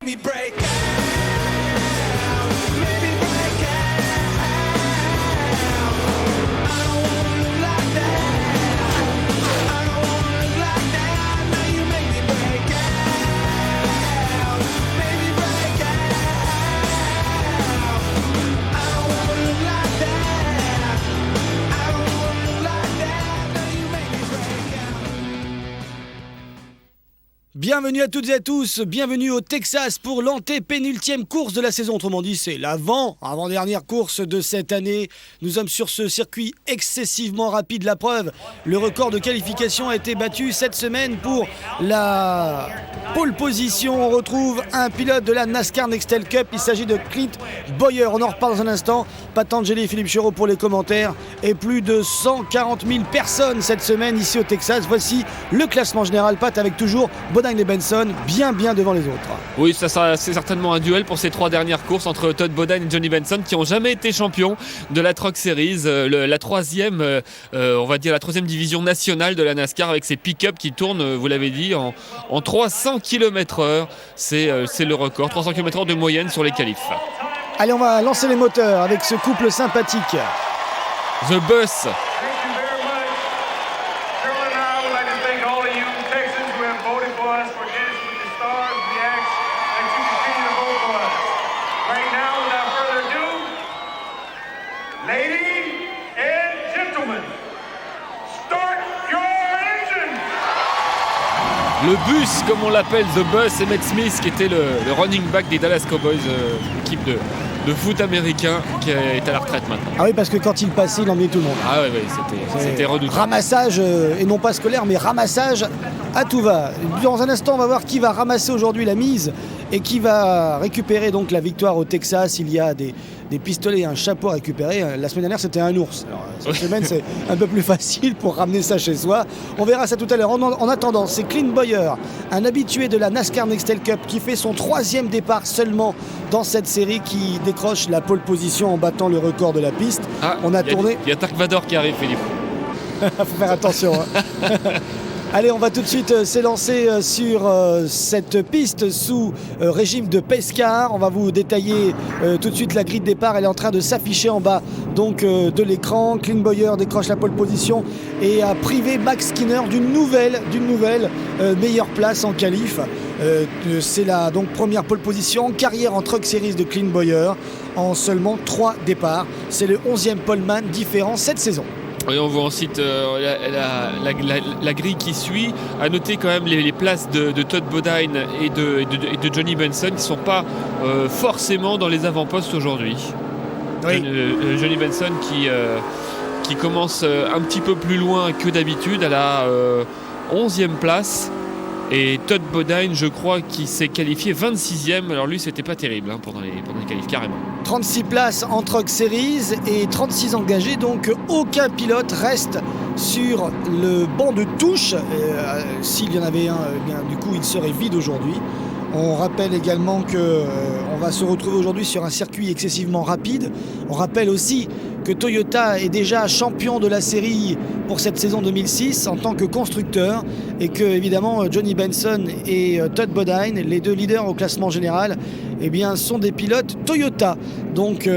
Me break out, maybe break out. I don't wanna look like that. I don't wanna look like that. Now you make me break out, maybe break out. I don't wanna look like that. I don't wanna look like that. Now you make me break out. Bienvenue à toutes et à tous, bienvenue au Texas pour l'antépénultième course de la saison. Autrement dit, c'est avant-dernière course de cette année. Nous sommes sur ce circuit excessivement rapide. La preuve, le record de qualification a été battu cette semaine pour la pole position. On retrouve un pilote de la NASCAR Nextel Cup. Il s'agit de Clint Bowyer. On en reparle dans un instant. Pat Angeli et Philippe Chéreau pour les commentaires. Et plus de 140 000 personnes cette semaine ici au Texas. Voici le classement général. Pat avec toujours Bodine et Benson bien devant les autres. Oui, c'est certainement un duel pour ces trois dernières courses entre Todd Bodine et Johnny Benson qui n'ont jamais été champions de la Truck Series, la troisième, on va dire la troisième division nationale de la NASCAR avec ses pick-up qui tournent, vous l'avez dit, en 300 km/h. C'est le record, 300 km/h de moyenne sur les qualifs. Allez, on va lancer les moteurs avec ce couple sympathique. The Bus. Le bus, comme on l'appelle, The Bus, Emmett Smith, qui était le running back des Dallas Cowboys, équipe de foot américain, qui est à la retraite maintenant. Ah oui, parce que quand il passait, il emmenait tout le monde. Ah oui, c'était redoutable. Ramassage, et non pas scolaire, mais ramassage à tout va. Dans un instant, on va voir qui va ramasser aujourd'hui la mise et qui va récupérer donc la victoire au Texas. Il y a des pistolets et un chapeau à récupérer. La semaine dernière, c'était un ours. Alors, cette semaine, c'est un peu plus facile pour ramener ça chez soi. On verra ça tout à l'heure. En attendant, c'est Clint Bowyer, un habitué de la NASCAR Nextel Cup, qui fait son 3e départ seulement dans cette série, qui décroche la pole position en battant le record de la piste. On a tourné. Il y a Dark Vador qui arrive, Philippe. Faut faire attention. Allez, on va tout de suite s'élancer sur cette piste sous régime de pace car. On va vous détailler tout de suite la grille de départ. Elle est en train de s'afficher en bas donc, de l'écran. Clint Bowyer décroche la pole position et a privé Max Skinner d'une nouvelle meilleure place en qualif. C'est la donc, première pole position en carrière en Truck Series de Clint Bowyer en seulement 3 départs. C'est le 11e poleman différent cette saison. Et on voit ensuite la grille qui suit. À noter quand même les places de Todd Bodine et de Johnny Benson qui ne sont pas forcément dans les avant-postes aujourd'hui. Oui. Johnny Benson qui commence un petit peu plus loin que d'habitude à la 11e place. Et Todd Bodine, je crois, qui s'est qualifié 26e. Alors lui, c'était pas terrible pendant les qualifs, carrément. 36 places en Truck Series et 36 engagés. Donc aucun pilote reste sur le banc de touche. S'il y en avait un, bien, du coup, il serait vide aujourd'hui. On rappelle également qu'on va se retrouver aujourd'hui sur un circuit excessivement rapide. On rappelle aussi que Toyota est déjà champion de la série pour cette saison 2006 en tant que constructeur et que évidemment Johnny Benson et Todd Bodine, les deux leaders au classement général, eh bien, sont des pilotes Toyota. Donc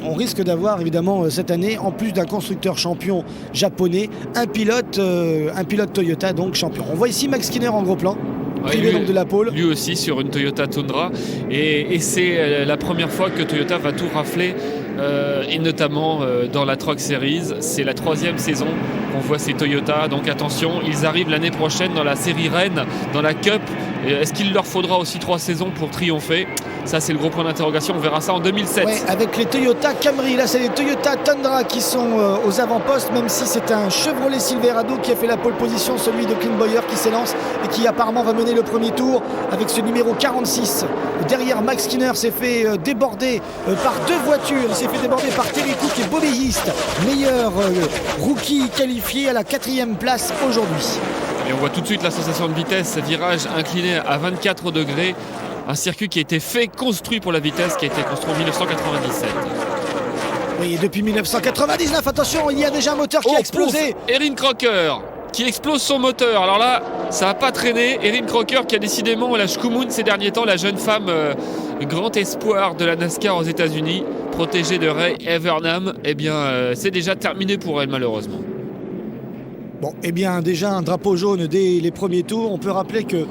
on risque d'avoir évidemment cette année, en plus d'un constructeur champion japonais, un pilote Toyota donc champion. On voit ici Max Skinner en gros plan. Privé donc de la pole. Lui aussi sur une Toyota Tundra et c'est la première fois que Toyota va tout rafler et notamment dans la Truck Series. C'est la 3e saison qu'on voit ces Toyota, donc attention, ils arrivent l'année prochaine dans la série Rennes, dans la Cup. Est-ce qu'il leur faudra aussi 3 saisons pour triompher? Ça, c'est le gros point d'interrogation. On verra ça en 2007. Ouais, avec les Toyota Camry. Là, c'est les Toyota Tundra qui sont aux avant-postes, même si c'est un Chevrolet Silverado qui a fait la pole position, celui de Clint Bowyer qui s'élance et qui apparemment va mener le premier tour avec ce numéro 46. Derrière, Max Skinner s'est fait déborder par 2 voitures. Il s'est fait déborder par Terry Cook et Bobby East, meilleur rookie qualifié à la 4e place aujourd'hui. Et on voit tout de suite la sensation de vitesse, virage incliné à 24 degrés. Un circuit qui a été construit pour la vitesse, qui a été construit en 1997. Oui, depuis 1999, attention, il y a déjà un moteur qui a explosé. Erin Crocker qui explose son moteur. Alors là, Ça n'a pas traîné. Erin Crocker qui a décidément la Shkumun ces derniers temps, la jeune femme grand espoir de la NASCAR aux États-Unis, protégée de Ray Evernham, eh bien c'est déjà terminé pour elle malheureusement. Bon, eh bien déjà un drapeau jaune dès les premiers tours. On peut rappeler que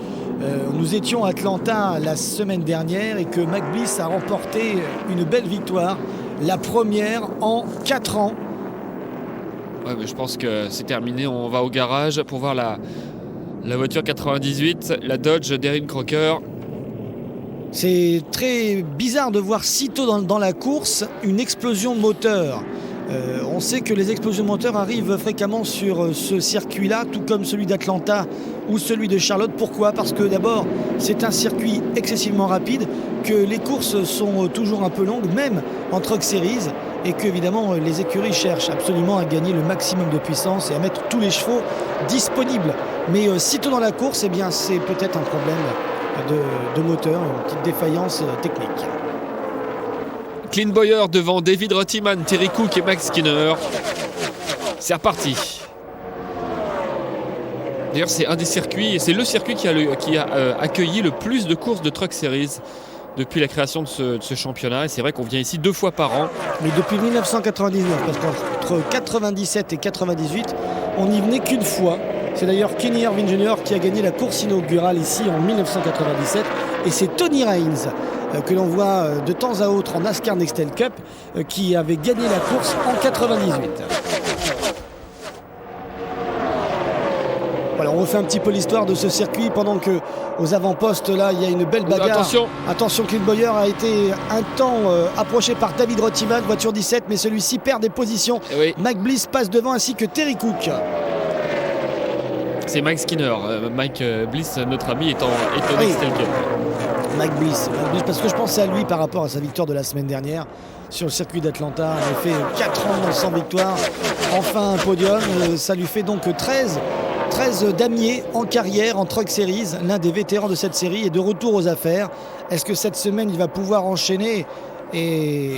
nous étions à Atlanta la semaine dernière et que Mac Bliss a remporté une belle victoire, la première en 4 ans. Ouais, mais je pense que c'est terminé. On va au garage pour voir la voiture 98, la Dodge d'Erin Crocker. C'est très bizarre de voir si tôt dans la course une explosion de moteur. On sait que les explosions de moteur arrivent fréquemment sur ce circuit-là, tout comme celui d'Atlanta ou celui de Charlotte. Pourquoi ? Parce que d'abord, c'est un circuit excessivement rapide, que les courses sont toujours un peu longues, même en Truck Series, et que évidemment les écuries cherchent absolument à gagner le maximum de puissance et à mettre tous les chevaux disponibles. Mais sitôt dans la course, eh bien, c'est peut-être un problème de moteur, une petite défaillance technique. Clint Bowyer devant David Rottiman, Terry Cook et Max Skinner. C'est reparti. D'ailleurs, c'est un des circuits, et c'est le circuit qui a accueilli le plus de courses de Truck Series depuis la création de ce championnat. Et c'est vrai qu'on vient ici 2 fois par an. Mais depuis 1999, parce qu'entre 97 et 98, on n'y venait qu'une fois. C'est d'ailleurs Kenny Irvine Jr. qui a gagné la course inaugurale ici en 1997. Et c'est Tony Raines, que l'on voit de temps à autre en NASCAR Nextel Cup, qui avait gagné la course en 98. Voilà, on refait un petit peu l'histoire de ce circuit pendant que aux avant-postes là il y a une belle bagarre. Attention, Clint Bowyer a été un temps approché par David Rottiman, voiture 17, mais celui-ci perd des positions. Oui. Mac Bliss passe devant ainsi que Terry Cook. C'est Mike Skinner. Mike Bliss, notre ami, est en Nextel Cup. Mac Bliss, parce que je pensais à lui par rapport à sa victoire de la semaine dernière sur le circuit d'Atlanta. Il a fait 4 ans sans victoire, enfin un podium. Ça lui fait donc 13 damiers en carrière en Truck Series. L'un des vétérans de cette série est de retour aux affaires. Est-ce que cette semaine il va pouvoir enchaîner et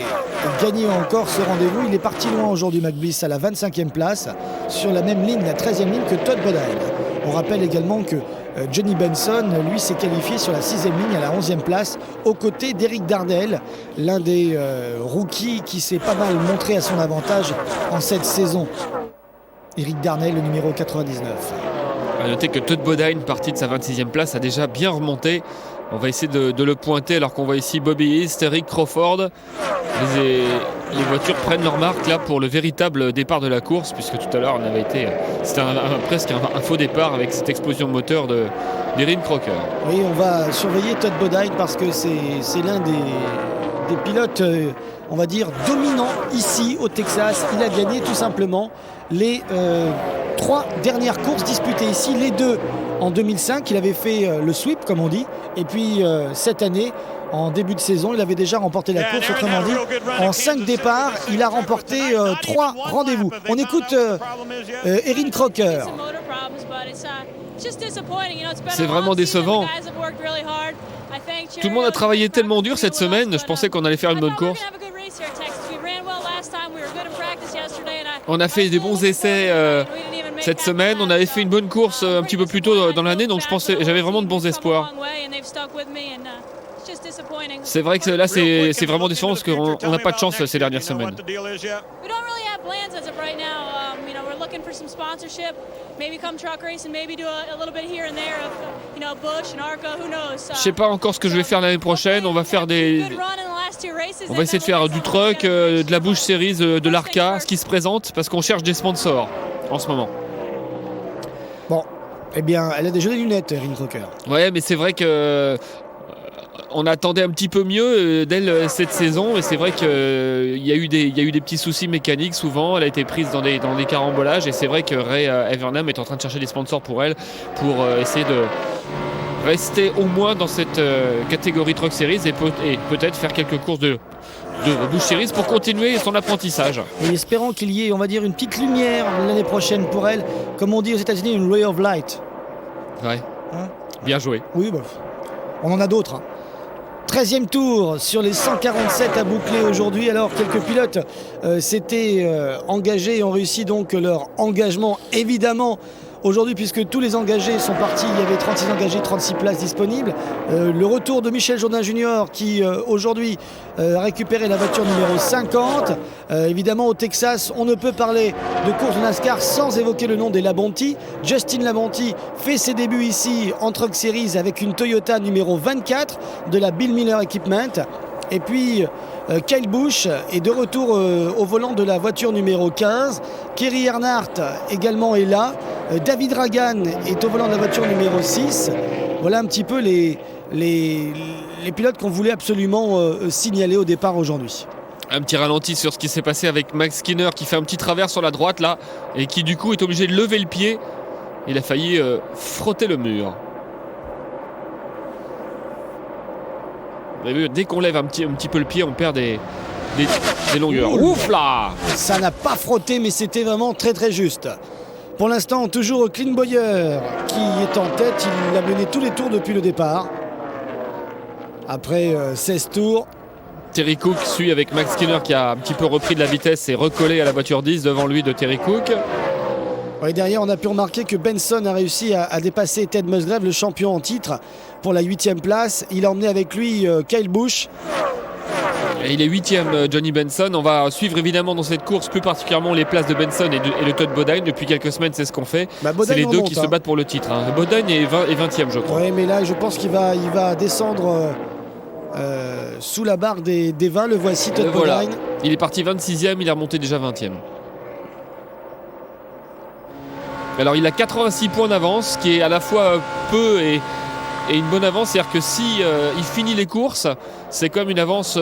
gagner encore ce rendez-vous? Il est parti loin aujourd'hui, Mac Bliss, à la 25e place, sur la même ligne, la 13e ligne que Todd Bodine. On rappelle également que Johnny Benson, lui, s'est qualifié sur la 6e ligne à la 11e place, aux côtés d'Eric Darnell, l'un des rookies qui s'est pas mal montré à son avantage en cette saison. Eric Darnell, le numéro 99. A noter que Todd Bodine, parti de sa 26e place, a déjà bien remonté. On va essayer de le pointer alors qu'on voit ici Bobby East, Eric Crawford. Les voitures prennent leur marque là pour le véritable départ de la course, puisque tout à l'heure on avait été, c'était presque un faux départ avec cette explosion de moteur d'Erin Crocker. Oui, on va surveiller Todd Bodine parce que c'est l'un des pilotes, on va dire, dominants ici au Texas. Il a gagné tout simplement les 3 dernières courses disputées ici, les 2 en 2005, il avait fait le sweep comme on dit, et puis cette année, en début de saison, il avait déjà remporté la course, autrement dit, en 5 départs, il a remporté 3 rendez-vous. On écoute Erin Crocker. C'est vraiment décevant. Tout le monde a travaillé tellement dur cette semaine, je pensais qu'on allait faire une bonne course. On a fait des bons essais cette semaine, on avait fait une bonne course un petit peu plus tôt dans l'année, donc j'avais vraiment de bons espoirs. C'est vrai que là c'est vraiment décevant parce qu'on n'a pas de chance ces dernières semaines. Je sais pas encore ce que je vais faire l'année prochaine. On va essayer de faire du truck, de la Busch Series, de l'Arca, ce qui se présente, parce qu'on cherche des sponsors en ce moment. Bon, eh bien, elle a des jolies lunettes, Erin Crocker. Ouais, mais c'est vrai que on attendait un petit peu mieux d'elle cette saison, et c'est vrai qu'il y a eu des petits soucis mécaniques souvent. Elle a été prise dans des carambolages, et c'est vrai que Ray Evernham est en train de chercher des sponsors pour elle, pour essayer de rester au moins dans cette catégorie Truck Series et peut-être faire quelques courses de Busch Series pour continuer son apprentissage. Et espérons qu'il y ait, on va dire, une petite lumière l'année prochaine pour elle, comme on dit aux États-Unis, une ray of light. Ouais, Hein? bien joué. Oui, bah, on en a d'autres. 13e tour sur les 147 à boucler aujourd'hui. Alors quelques pilotes s'étaient engagés et ont réussi donc leur engagement évidemment aujourd'hui, puisque tous les engagés sont partis. Il y avait 36 engagés, 36 places disponibles. Le retour de Michel Jourdain Junior qui aujourd'hui a récupéré la voiture numéro 50. Évidemment, au Texas, on ne peut parler de course de NASCAR sans évoquer le nom des Labonte. Justin Labonte fait ses débuts ici en Truck Series avec une Toyota numéro 24 de la Bill Miller Equipment. Et puis Kyle Busch est de retour au volant de la voiture numéro 15. Kerry Earnhardt également est là. David Ragan est au volant de la voiture numéro 6. Voilà un petit peu les pilotes qu'on voulait absolument signaler au départ aujourd'hui. Un petit ralenti sur ce qui s'est passé avec Max Skinner qui fait un petit travers sur la droite là et qui du coup est obligé de lever le pied. Il a failli frotter le mur. Vous avez vu, dès qu'on lève un petit peu le pied, on perd des longueurs. Ouf là! Ça n'a pas frotté, mais c'était vraiment très très juste. Pour l'instant, toujours Clint Bowyer qui est en tête. Il a mené tous les tours depuis le départ. Après 16 tours. Terry Cook suit avec Max Skinner qui a un petit peu repris de la vitesse et recollé à la voiture 10 devant lui de Terry Cook. Et derrière, on a pu remarquer que Benson a réussi à dépasser Ted Musgrave, le champion en titre, pour la 8e place. Il a emmené avec lui Kyle Busch. Et il est 8e, Johnny Benson. On va suivre évidemment dans cette course plus particulièrement les places de Benson et de Todd Bodine. Depuis quelques semaines, c'est ce qu'on fait. C'est les deux qui se battent pour le titre. Bodine est 20e, je crois. Oui, mais là, je pense qu'il va descendre sous la barre des 20. Le voici, Todd Bodine. Il est parti 26e, il est remonté déjà 20e. Alors il a 86 points d'avance, ce qui est à la fois peu et une bonne avance. C'est-à-dire que si il finit les courses, c'est comme une avance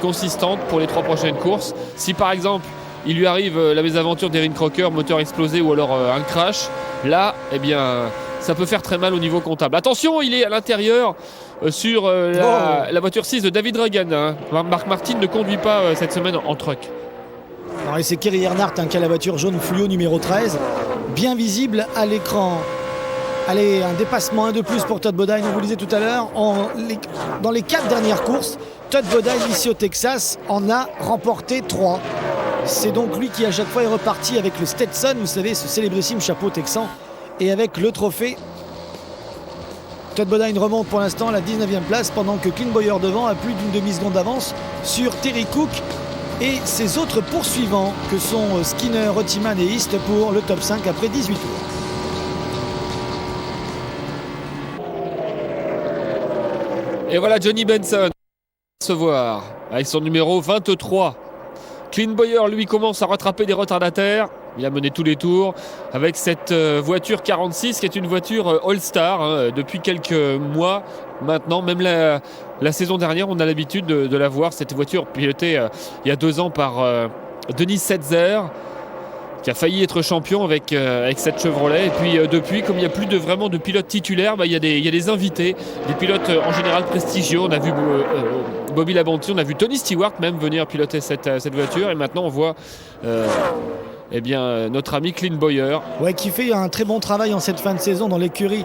consistante pour les 3 prochaines courses. Si par exemple il lui arrive la mésaventure d'Erin Crocker, moteur explosé ou alors un crash, là eh bien ça peut faire très mal au niveau comptable. Attention, il est à l'intérieur sur la voiture 6 de David Ragan. Marc Martin ne conduit pas cette semaine en truck. Alors, c'est Kerry Earnhardt qui a la voiture jaune fluo numéro 13, bien visible à l'écran. Allez, un dépassement, un de plus pour Todd Bodine, on vous le disait tout à l'heure. Dans les 4 dernières courses, Todd Bodine ici au Texas en a remporté 3. C'est donc lui qui à chaque fois est reparti avec le Stetson, vous savez, ce célébrissime chapeau texan, et avec le trophée. Todd Bodine remonte pour l'instant à la 19e place, pendant que Clint Bowyer devant a plus d'une demi-seconde d'avance sur Terry Cook et ses autres poursuivants que sont Skinner, Rottiman et East pour le top 5 après 18 tours. Et voilà Johnny Benson se voir avec son numéro 23. Clint Bowyer lui commence à rattraper des retardataires. Il a mené tous les tours avec cette voiture 46 qui est une voiture All-Star depuis quelques mois maintenant. Même la saison dernière, on a l'habitude de la voir, cette voiture pilotée il y a 2 ans par Denis Setzer, qui a failli être champion avec cette Chevrolet. Et puis depuis, comme il n'y a plus vraiment de pilotes titulaires, il y a des invités, des pilotes en général prestigieux. On a vu Bobby Labonte, on a vu Tony Stewart même venir piloter cette voiture. Et maintenant on voit notre ami Clint Bowyer. Ouais, qui fait un très bon travail en cette fin de saison dans l'écurie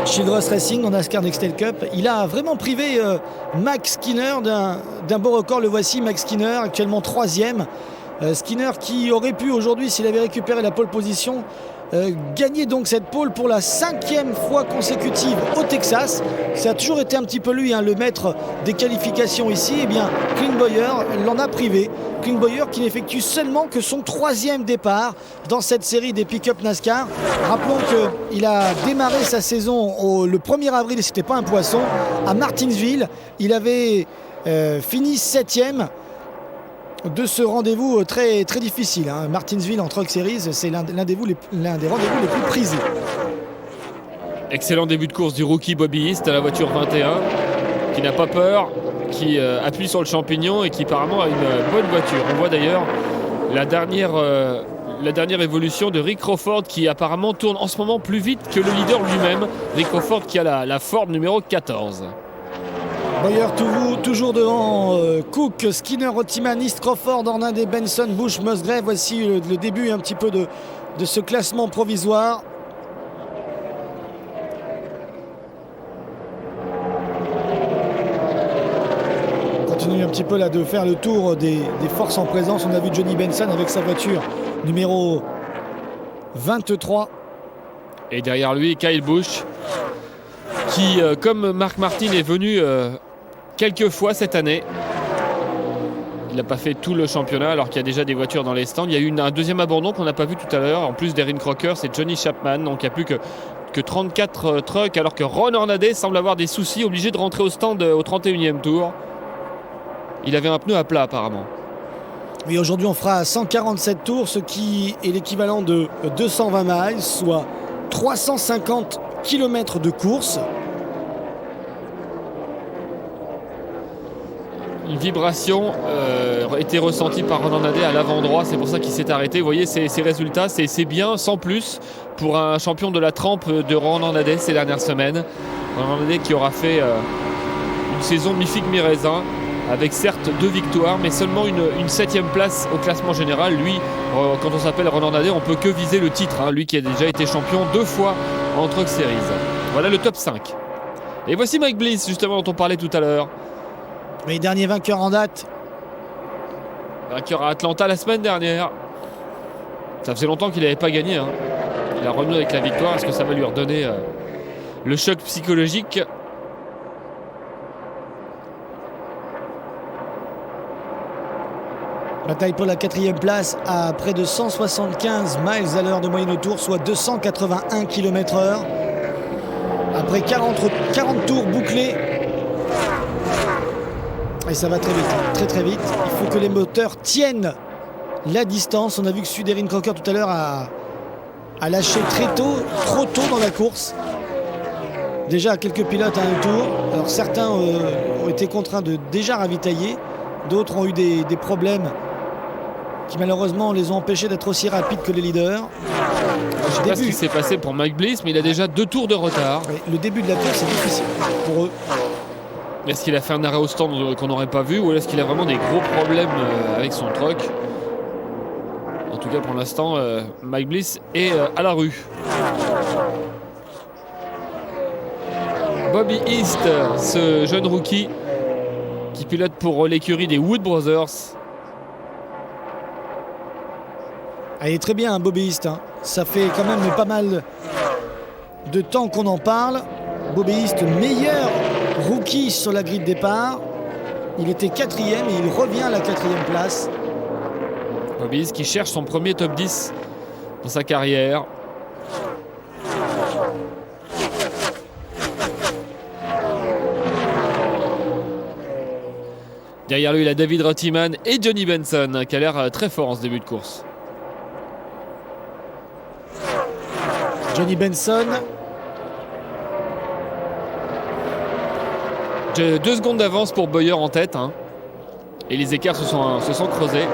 Childress Racing dans NASCAR Nextel Cup. Il a vraiment privé Max Skinner d'un beau record. Le voici, Max Skinner, actuellement 3e. Skinner qui aurait pu aujourd'hui, s'il avait récupéré la pole position, gagner donc cette pole pour la 5e fois consécutive au Texas. Ça a toujours été un petit peu lui, le maître des qualifications ici. Eh bien, Clint Bowyer l'en a privé. Clint Bowyer qui n'effectue seulement que son 3e départ dans cette série des pick-up NASCAR. Rappelons qu'il a démarré sa saison le 1er avril, et c'était pas un poisson, à Martinsville. Il avait fini 7e de ce rendez-vous très, très difficile. Martinsville en Truck Series, c'est l'un des rendez-vous les plus prisés. Excellent début de course du rookie Bobby East à la voiture 21, qui n'a pas peur, qui appuie sur le champignon et qui apparemment a une bonne voiture. On voit d'ailleurs la dernière évolution de Rick Crawford, qui apparemment tourne en ce moment plus vite que le leader lui-même. Rick Crawford qui a la Ford numéro 14. Bowyer toujours devant Cook, Skinner, Rottiman, East, Crawford, Hernandez, Benson, Busch, Musgrave. Voici le début un petit peu de ce classement provisoire. On continue un petit peu là de faire le tour des forces en présence. On a vu Johnny Benson avec sa voiture numéro 23. Et derrière lui, Kyle Busch, qui, comme Marc Martin, est venu quelques fois cette année. Il n'a pas fait tout le championnat alors qu'il y a déjà des voitures dans les stands. Il y a eu un deuxième abandon qu'on n'a pas vu tout à l'heure. En plus d'Erin Crocker, c'est Johnny Chapman. Donc il n'y a plus que 34 trucks alors que Ron Hornaday semble avoir des soucis, obligé de rentrer au stand au 31e tour. Il avait un pneu à plat apparemment. Oui, aujourd'hui on fera 147 tours, ce qui est l'équivalent de 220 miles, soit 350 km de course. Une vibration était ressentie par Ron Hornaday à l'avant droit, c'est pour ça qu'il s'est arrêté. Vous voyez ces résultats, c'est bien sans plus pour un champion de la trempe de Ron Hornaday ces dernières semaines. Ron Hornaday qui aura fait une saison mi-figue mi-raisin, avec certes 2 victoires, mais seulement une 7e place au classement général. Lui, quand on s'appelle Ron Hornaday, on peut que viser le titre, hein, lui qui a déjà été champion 2 fois en Truck Series. Voilà le top 5. Et voici Mike Bliss, justement, dont on parlait tout à l'heure. Mais dernier vainqueur en date. Vainqueur à Atlanta la semaine dernière. Ça faisait longtemps qu'il n'avait pas gagné. Hein. Il a renoué avec la victoire. Est-ce que ça va lui redonner le choc psychologique ? Bataille pour la 4e place à près de 175 miles à l'heure de moyenne au tour, soit 281 km/h. Après 40 tours bouclés. Et ça va très vite, très très vite. Il faut que les moteurs tiennent la distance. On a vu que celui d'Erin Crocker tout à l'heure a lâché très tôt, trop tôt dans la course. Déjà quelques pilotes à un tour. Alors certains ont été contraints de déjà ravitailler. D'autres ont eu des problèmes qui malheureusement les ont empêchés d'être aussi rapides que les leaders. Je ne sais pas ce qui s'est passé pour Mike Bliss, mais il a déjà 2 tours de retard. Le début de la course est difficile pour eux. Est-ce qu'il a fait un arrêt au stand qu'on n'aurait pas vu, ou est-ce qu'il a vraiment des gros problèmes avec son truck? En tout cas pour l'instant, Mike Bliss est à la rue. Bobby East, ce jeune rookie qui pilote pour l'écurie des Wood Brothers. Elle est très bien, hein, Bobby East. Hein. Ça fait quand même pas mal de temps qu'on en parle. Bobby East, meilleur rookie sur la grille de départ. Il était 4e et il revient à la 4e place. Bobby East qui cherche son premier top 10 dans sa carrière. Derrière lui, il a David Rottiman et Johnny Benson qui a l'air très fort en ce début de course. Johnny Benson. 2 secondes d'avance pour Bowyer en tête. Hein. Et les écarts se sont creusés.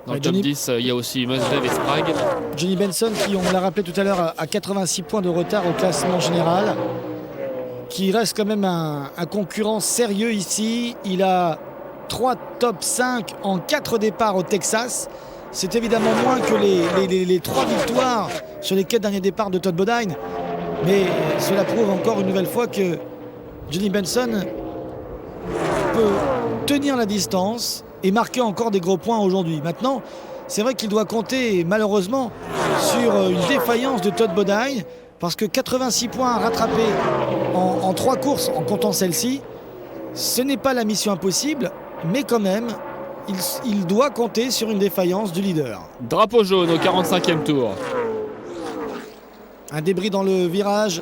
Dans le top 10, il y a aussi Musgrave et Sprague. Johnny Benson qui, on l'a rappelé tout à l'heure, a 86 points de retard au classement général. Qui reste quand même un concurrent sérieux ici. Il a 3 top 5 en 4 départs au Texas. C'est évidemment moins que les 3 victoires sur les 4 derniers départs de Todd Bodine. Mais cela prouve encore une nouvelle fois que Johnny Benson peut tenir la distance et marquer encore des gros points aujourd'hui. Maintenant, c'est vrai qu'il doit compter malheureusement sur une défaillance de Todd Bodine parce que 86 points à rattraper en 3 courses en comptant celle-ci, ce n'est pas la mission impossible, mais quand même, il doit compter sur une défaillance du leader. Drapeau jaune au 45e tour. Un débris dans le virage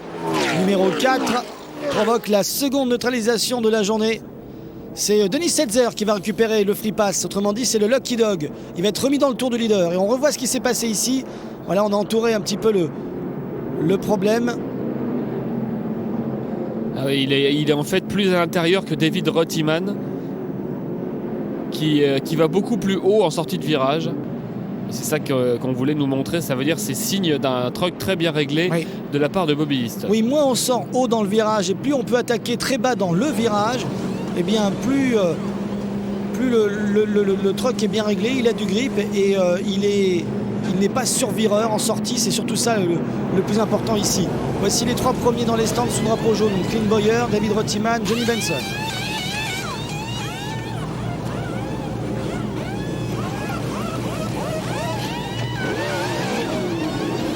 numéro 4 provoque la seconde neutralisation de la journée. C'est Denis Setzer qui va récupérer le free pass. Autrement dit, c'est le Lucky Dog. Il va être remis dans le tour du leader. Et on revoit ce qui s'est passé ici. Voilà, on a entouré un petit peu le problème. Ah oui, il est en fait plus à l'intérieur que David Rottiman qui va beaucoup plus haut en sortie de virage. C'est ça qu'on voulait nous montrer. Ça veut dire c'est signe d'un truck très bien réglé de la part de Bobby East. Oui, moins on sort haut dans le virage et plus on peut attaquer très bas dans le virage, et bien plus le truck est bien réglé, il a du grip et il n'est pas survireur en sortie. C'est surtout ça le plus important ici. Voici les 3 premiers dans les stands sous drapeau jaune. Clint Bowyer, David Rottiman, Johnny Benson.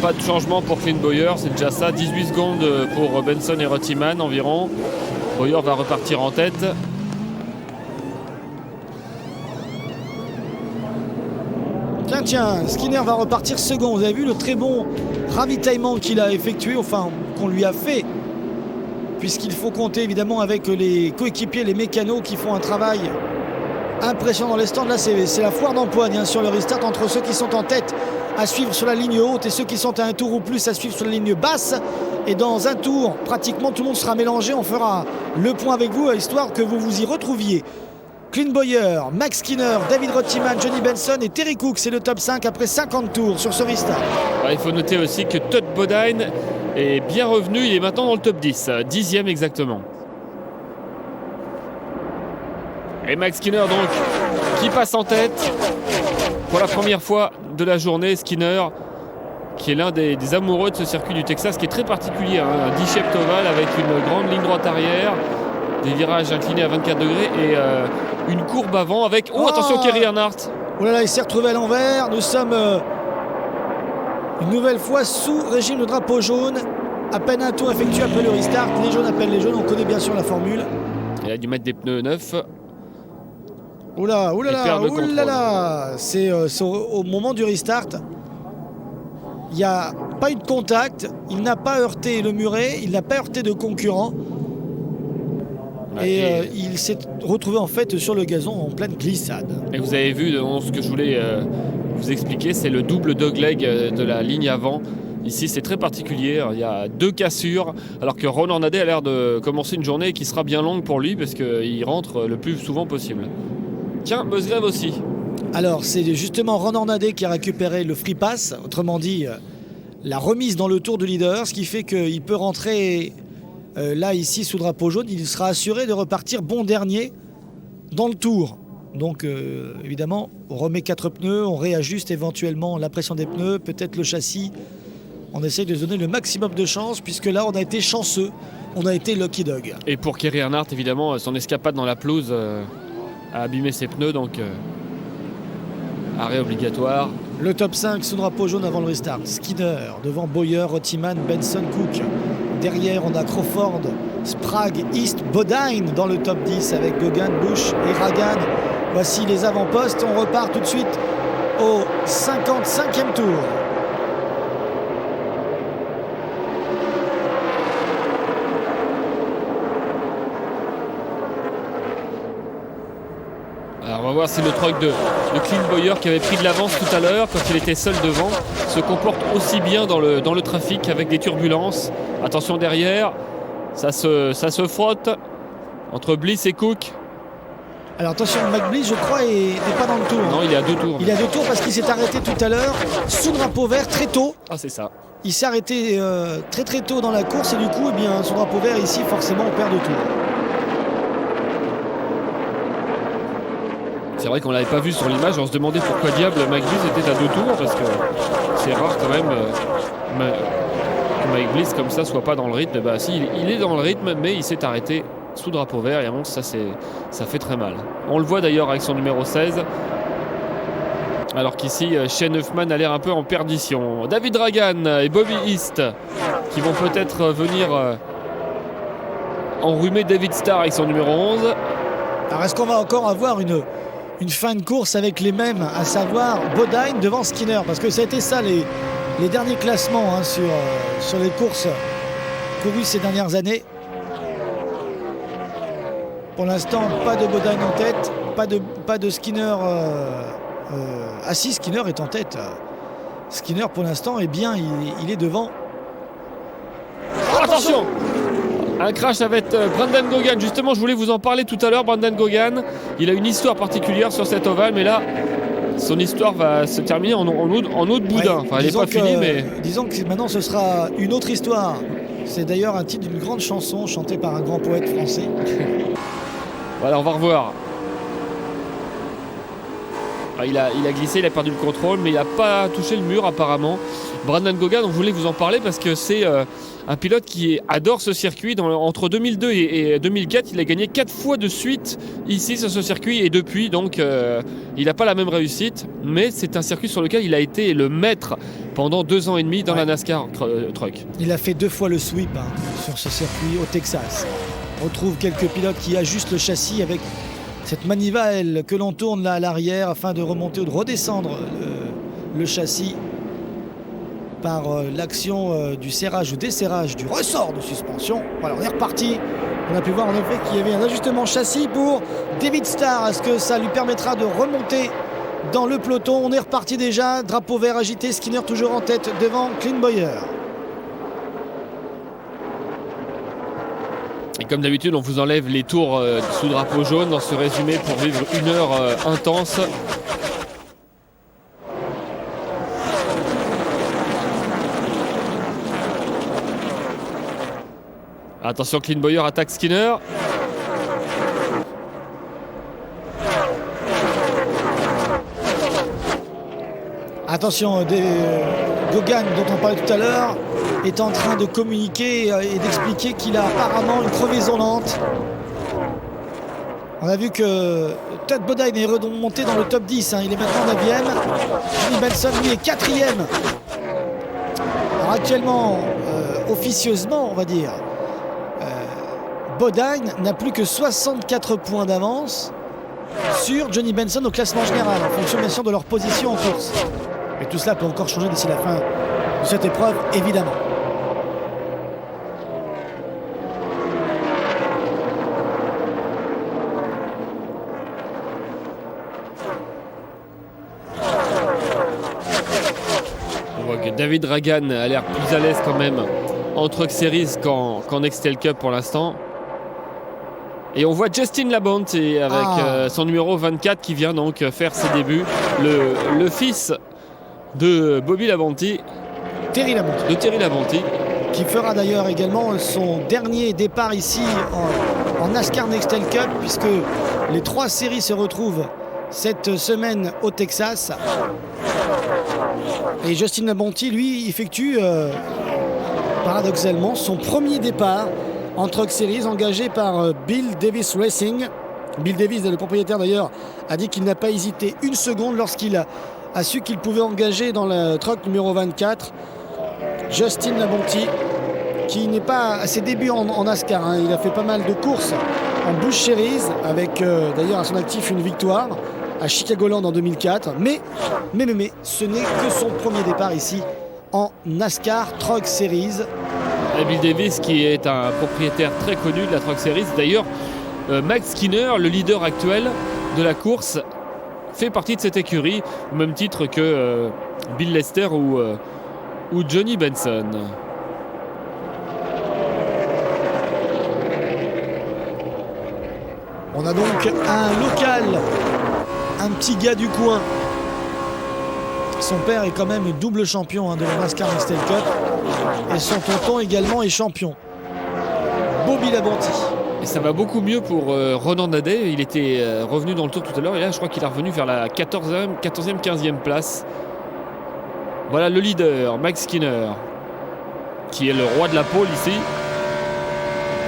pas de changement pour Clint Bowyer, c'est déjà ça. 18 secondes pour Benson et Rottiman environ. Bowyer va repartir en tête. Tiens, Skinner va repartir second. Vous avez vu le très bon ravitaillement qu'il a effectué, enfin qu'on lui a fait, puisqu'il faut compter évidemment avec les coéquipiers, les mécanos qui font un travail impressionnant dans les stands. Là c'est la foire d'empoigne hein, sur le restart entre ceux qui sont en tête à suivre sur la ligne haute et ceux qui sont à un tour ou plus à suivre sur la ligne basse. Et dans un tour, pratiquement tout le monde sera mélangé. On fera le point avec vous, histoire que vous vous y retrouviez. Clint Bowyer, Max Skinner, David Rottiman, Johnny Benson et Terry Cook, c'est le top 5 après 50 tours sur ce restart. Il faut noter aussi que Todd Bodine est bien revenu, il est maintenant dans le top 10, 10e exactement. Et Max Skinner donc qui passe en tête pour la première fois de la journée. Skinner qui est l'un des amoureux de ce circuit du Texas qui est très particulier, hein, un D-shaped oval avec une grande ligne droite arrière, des virages inclinés à 24 degrés et une courbe avant avec... Oh, attention, Kerry Earnhardt. Oh là là, il s'est retrouvé à l'envers. Nous sommes une nouvelle fois sous régime de drapeau jaune. À peine un tour effectué après le restart. Les jaunes appellent les jaunes, on connaît bien sûr la formule. Il a dû mettre des pneus neufs. Oula, c'est au moment du restart. Il n'y a pas eu de contact. Il n'a pas heurté le muret. Il n'a pas heurté de concurrent. Et il s'est retrouvé en fait sur le gazon en pleine glissade. Et vous avez vu, ce que je voulais vous expliquer, c'est le double dogleg de la ligne avant. Ici c'est très particulier, il y a 2 cassures, alors que Ron Hornaday a l'air de commencer une journée qui sera bien longue pour lui parce qu'il rentre le plus souvent possible. Tiens, Musgrave aussi. Alors c'est justement Ron Hornaday qui a récupéré le free pass, autrement dit la remise dans le tour de leader, ce qui fait qu'il peut rentrer... là ici sous drapeau jaune, il sera assuré de repartir bon dernier dans le tour. Donc évidemment on remet 4 pneus, on réajuste éventuellement la pression des pneus, peut-être le châssis. On essaye de se donner le maximum de chance puisque là on a été chanceux, on a été lucky dog. Et pour Kerry Earnhardt évidemment son escapade dans la pelouse a abîmé ses pneus, donc arrêt obligatoire. Le top 5 sous drapeau jaune avant le restart. Skinner devant Bowyer, Rottiman, Benson, Cook. Derrière, on a Crawford, Sprague, East, Bodine dans le top 10 avec Gogan, Bush et Ragan. Voici les avant-postes. On repart tout de suite au 55e tour. Alors on va voir si le truck de Clint Bowyer qui avait pris de l'avance tout à l'heure quand il était seul devant se comporte aussi bien dans le trafic avec des turbulences. Attention derrière, ça se frotte entre Bliss et Cook. Alors attention, McBliss je crois n'est pas dans le tour. Non, il est à 2 tours. Il est à 2 tours parce qu'il s'est arrêté tout à l'heure sous drapeau vert très tôt. Ah c'est ça. Il s'est arrêté très très tôt dans la course et du coup eh bien, sous drapeau vert ici forcément on perd 2 tours. C'est vrai qu'on l'avait pas vu sur l'image, on se demandait pourquoi diable McBliss était à 2 tours parce que c'est rare quand même que McBliss comme ça soit pas dans le rythme. Bah si, il est dans le rythme mais il s'est arrêté sous drapeau vert et à mon sens ça fait très mal. On le voit d'ailleurs avec son numéro 16. Alors qu'ici Shane Huffman a l'air un peu en perdition. David Dragan et Bobby East qui vont peut-être venir enrhumer David Starr avec son numéro 11. Alors est-ce qu'on va encore avoir une fin de course avec les mêmes, à savoir Bodine devant Skinner, parce que ça a été ça les derniers classements hein, sur les courses courues ces dernières années. Pour l'instant, pas de Bodine en tête, pas de Skinner. Ah si, Skinner est en tête. Skinner pour l'instant est bien, il est devant. Oh, attention! Un crash avec Brandon Gogan. Justement, je voulais vous en parler tout à l'heure. Brandon Gogan, il a une histoire particulière sur cet ovale, mais là, son histoire va se terminer en eau de boudin. Enfin, elle n'est pas finie, mais... Disons que maintenant, ce sera une autre histoire. C'est d'ailleurs un titre d'une grande chanson chantée par un grand poète français. Voilà, on va revoir. Il a glissé, il a perdu le contrôle, mais il n'a pas touché le mur apparemment. Brandon Gogan, on voulait vous en parler parce que c'est un pilote qui adore ce circuit. Entre 2002 et 2004, il a gagné 4 fois de suite ici sur ce circuit et depuis, donc il n'a pas la même réussite, mais c'est un circuit sur lequel il a été le maître pendant 2 ans et demi dans la NASCAR Truck. Il a fait 2 fois le sweep sur ce circuit au Texas. On retrouve quelques pilotes qui ajustent le châssis avec cette manivelle que l'on tourne là à l'arrière afin de remonter ou de redescendre le châssis par l'action du serrage ou desserrage du ressort de suspension. Voilà, on est reparti. On a pu voir en effet qu'il y avait un ajustement châssis pour David Starr. Est-ce que ça lui permettra de remonter dans le peloton? On est reparti déjà. Drapeau vert agité, Skinner toujours en tête devant Clint Bowyer. Et comme d'habitude, on vous enlève les tours sous drapeau jaune dans ce résumé pour vivre une heure intense. Attention, Clint Bowyer attaque Skinner. Attention, Gogan, dont on parlait tout à l'heure, est en train de communiquer et d'expliquer qu'il a apparemment une crevaison lente. On a vu que Todd Bodine est remonté dans le top 10. Il est maintenant 9e. Johnny Benson, lui, est 4e. Alors actuellement, officieusement, on va dire, Bodine n'a plus que 64 points d'avance sur Johnny Benson au classement général, en fonction bien sûr de leur position en course. Et tout cela peut encore changer d'ici la fin de cette épreuve, évidemment. On voit que David Ragan a l'air plus à l'aise quand même en Truck Series qu'en Nextel Cup pour l'instant. Et on voit Justin Labonte avec son numéro 24 qui vient donc faire ses débuts. Le fils de Bobby Labonte. Terry Labonte. De Terry Labonte. Qui fera d'ailleurs également son dernier départ ici en NASCAR Nextel Cup, puisque les 3 séries se retrouvent cette semaine au Texas. Et Justin Labonte, lui, effectue paradoxalement son premier départ en Truck Series, engagé par Bill Davis Racing. Bill Davis, le propriétaire d'ailleurs, a dit qu'il n'a pas hésité une seconde lorsqu'il a su qu'il pouvait engager dans le truck numéro 24 Justin Labonte, qui n'est pas à ses débuts en NASCAR. Il a fait pas mal de courses en Busch Series, avec d'ailleurs à son actif une victoire à Chicagoland en 2004. Mais ce n'est que son premier départ ici en NASCAR Truck Series. Et Bill Davis, qui est un propriétaire très connu de la Truck Series. D'ailleurs, Max Skinner, le leader actuel de la course, fait partie de cette écurie, au même titre que Bill Lester ou Johnny Benson. On a donc un local, un petit gars du coin. Son père est quand même double champion de la NASCAR Nextel Cup. Et son tonton également est champion. Bobby Labonte. Et ça va beaucoup mieux pour Ronan Nadet. Il était revenu dans le tour tout à l'heure. Et là, je crois qu'il est revenu vers la 14e, 15e place. Voilà le leader, Max Skinner, qui est le roi de la pole ici.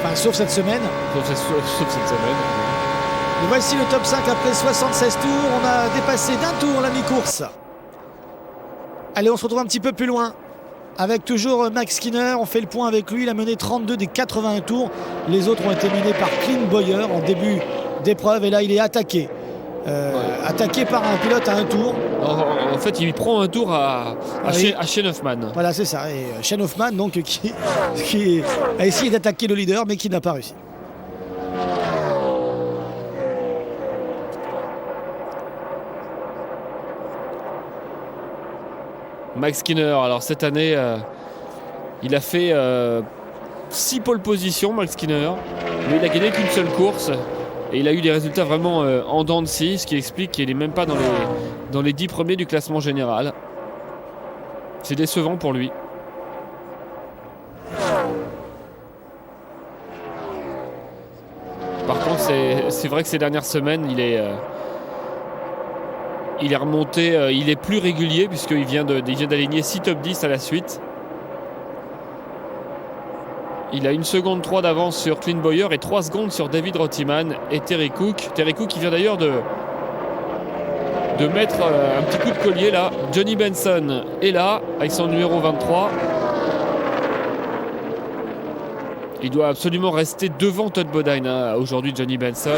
Enfin, sauf cette semaine. Sauf cette semaine. Et voici le top 5 après 76 tours. On a dépassé d'un tour la mi-course. Allez, on se retrouve un petit peu plus loin avec toujours Max Skinner. On fait le point avec lui. Il a mené 32 des 81 tours. Les autres ont été menés par Clint Bowyer en début d'épreuve. Et là, il est attaqué. Attaqué par un pilote à un tour. En fait, il prend un tour à Shane Hoffman. Voilà, c'est ça. Et Shane Hoffman, donc, qui a essayé d'attaquer le leader, mais qui n'a pas réussi. Max Skinner, alors cette année, il a fait 6 pole positions, Max Skinner, mais il a gagné qu'une seule course. Et il a eu des résultats vraiment en dents de scie, ce qui explique qu'il n'est même pas dans les 10 premiers du classement général. C'est décevant pour lui. Par contre, c'est vrai que ces dernières semaines, Il est remonté, il est plus régulier puisqu'il vient d'aligner 6 top 10 à la suite. Il a 1 seconde 3 d'avance sur Clint Bowyer et 3 secondes sur David Rottiman et Terry Cook. Terry Cook qui vient d'ailleurs de mettre un petit coup de collier là. Johnny Benson est là avec son numéro 23. Il doit absolument rester devant Todd Bodine aujourd'hui, Johnny Benson.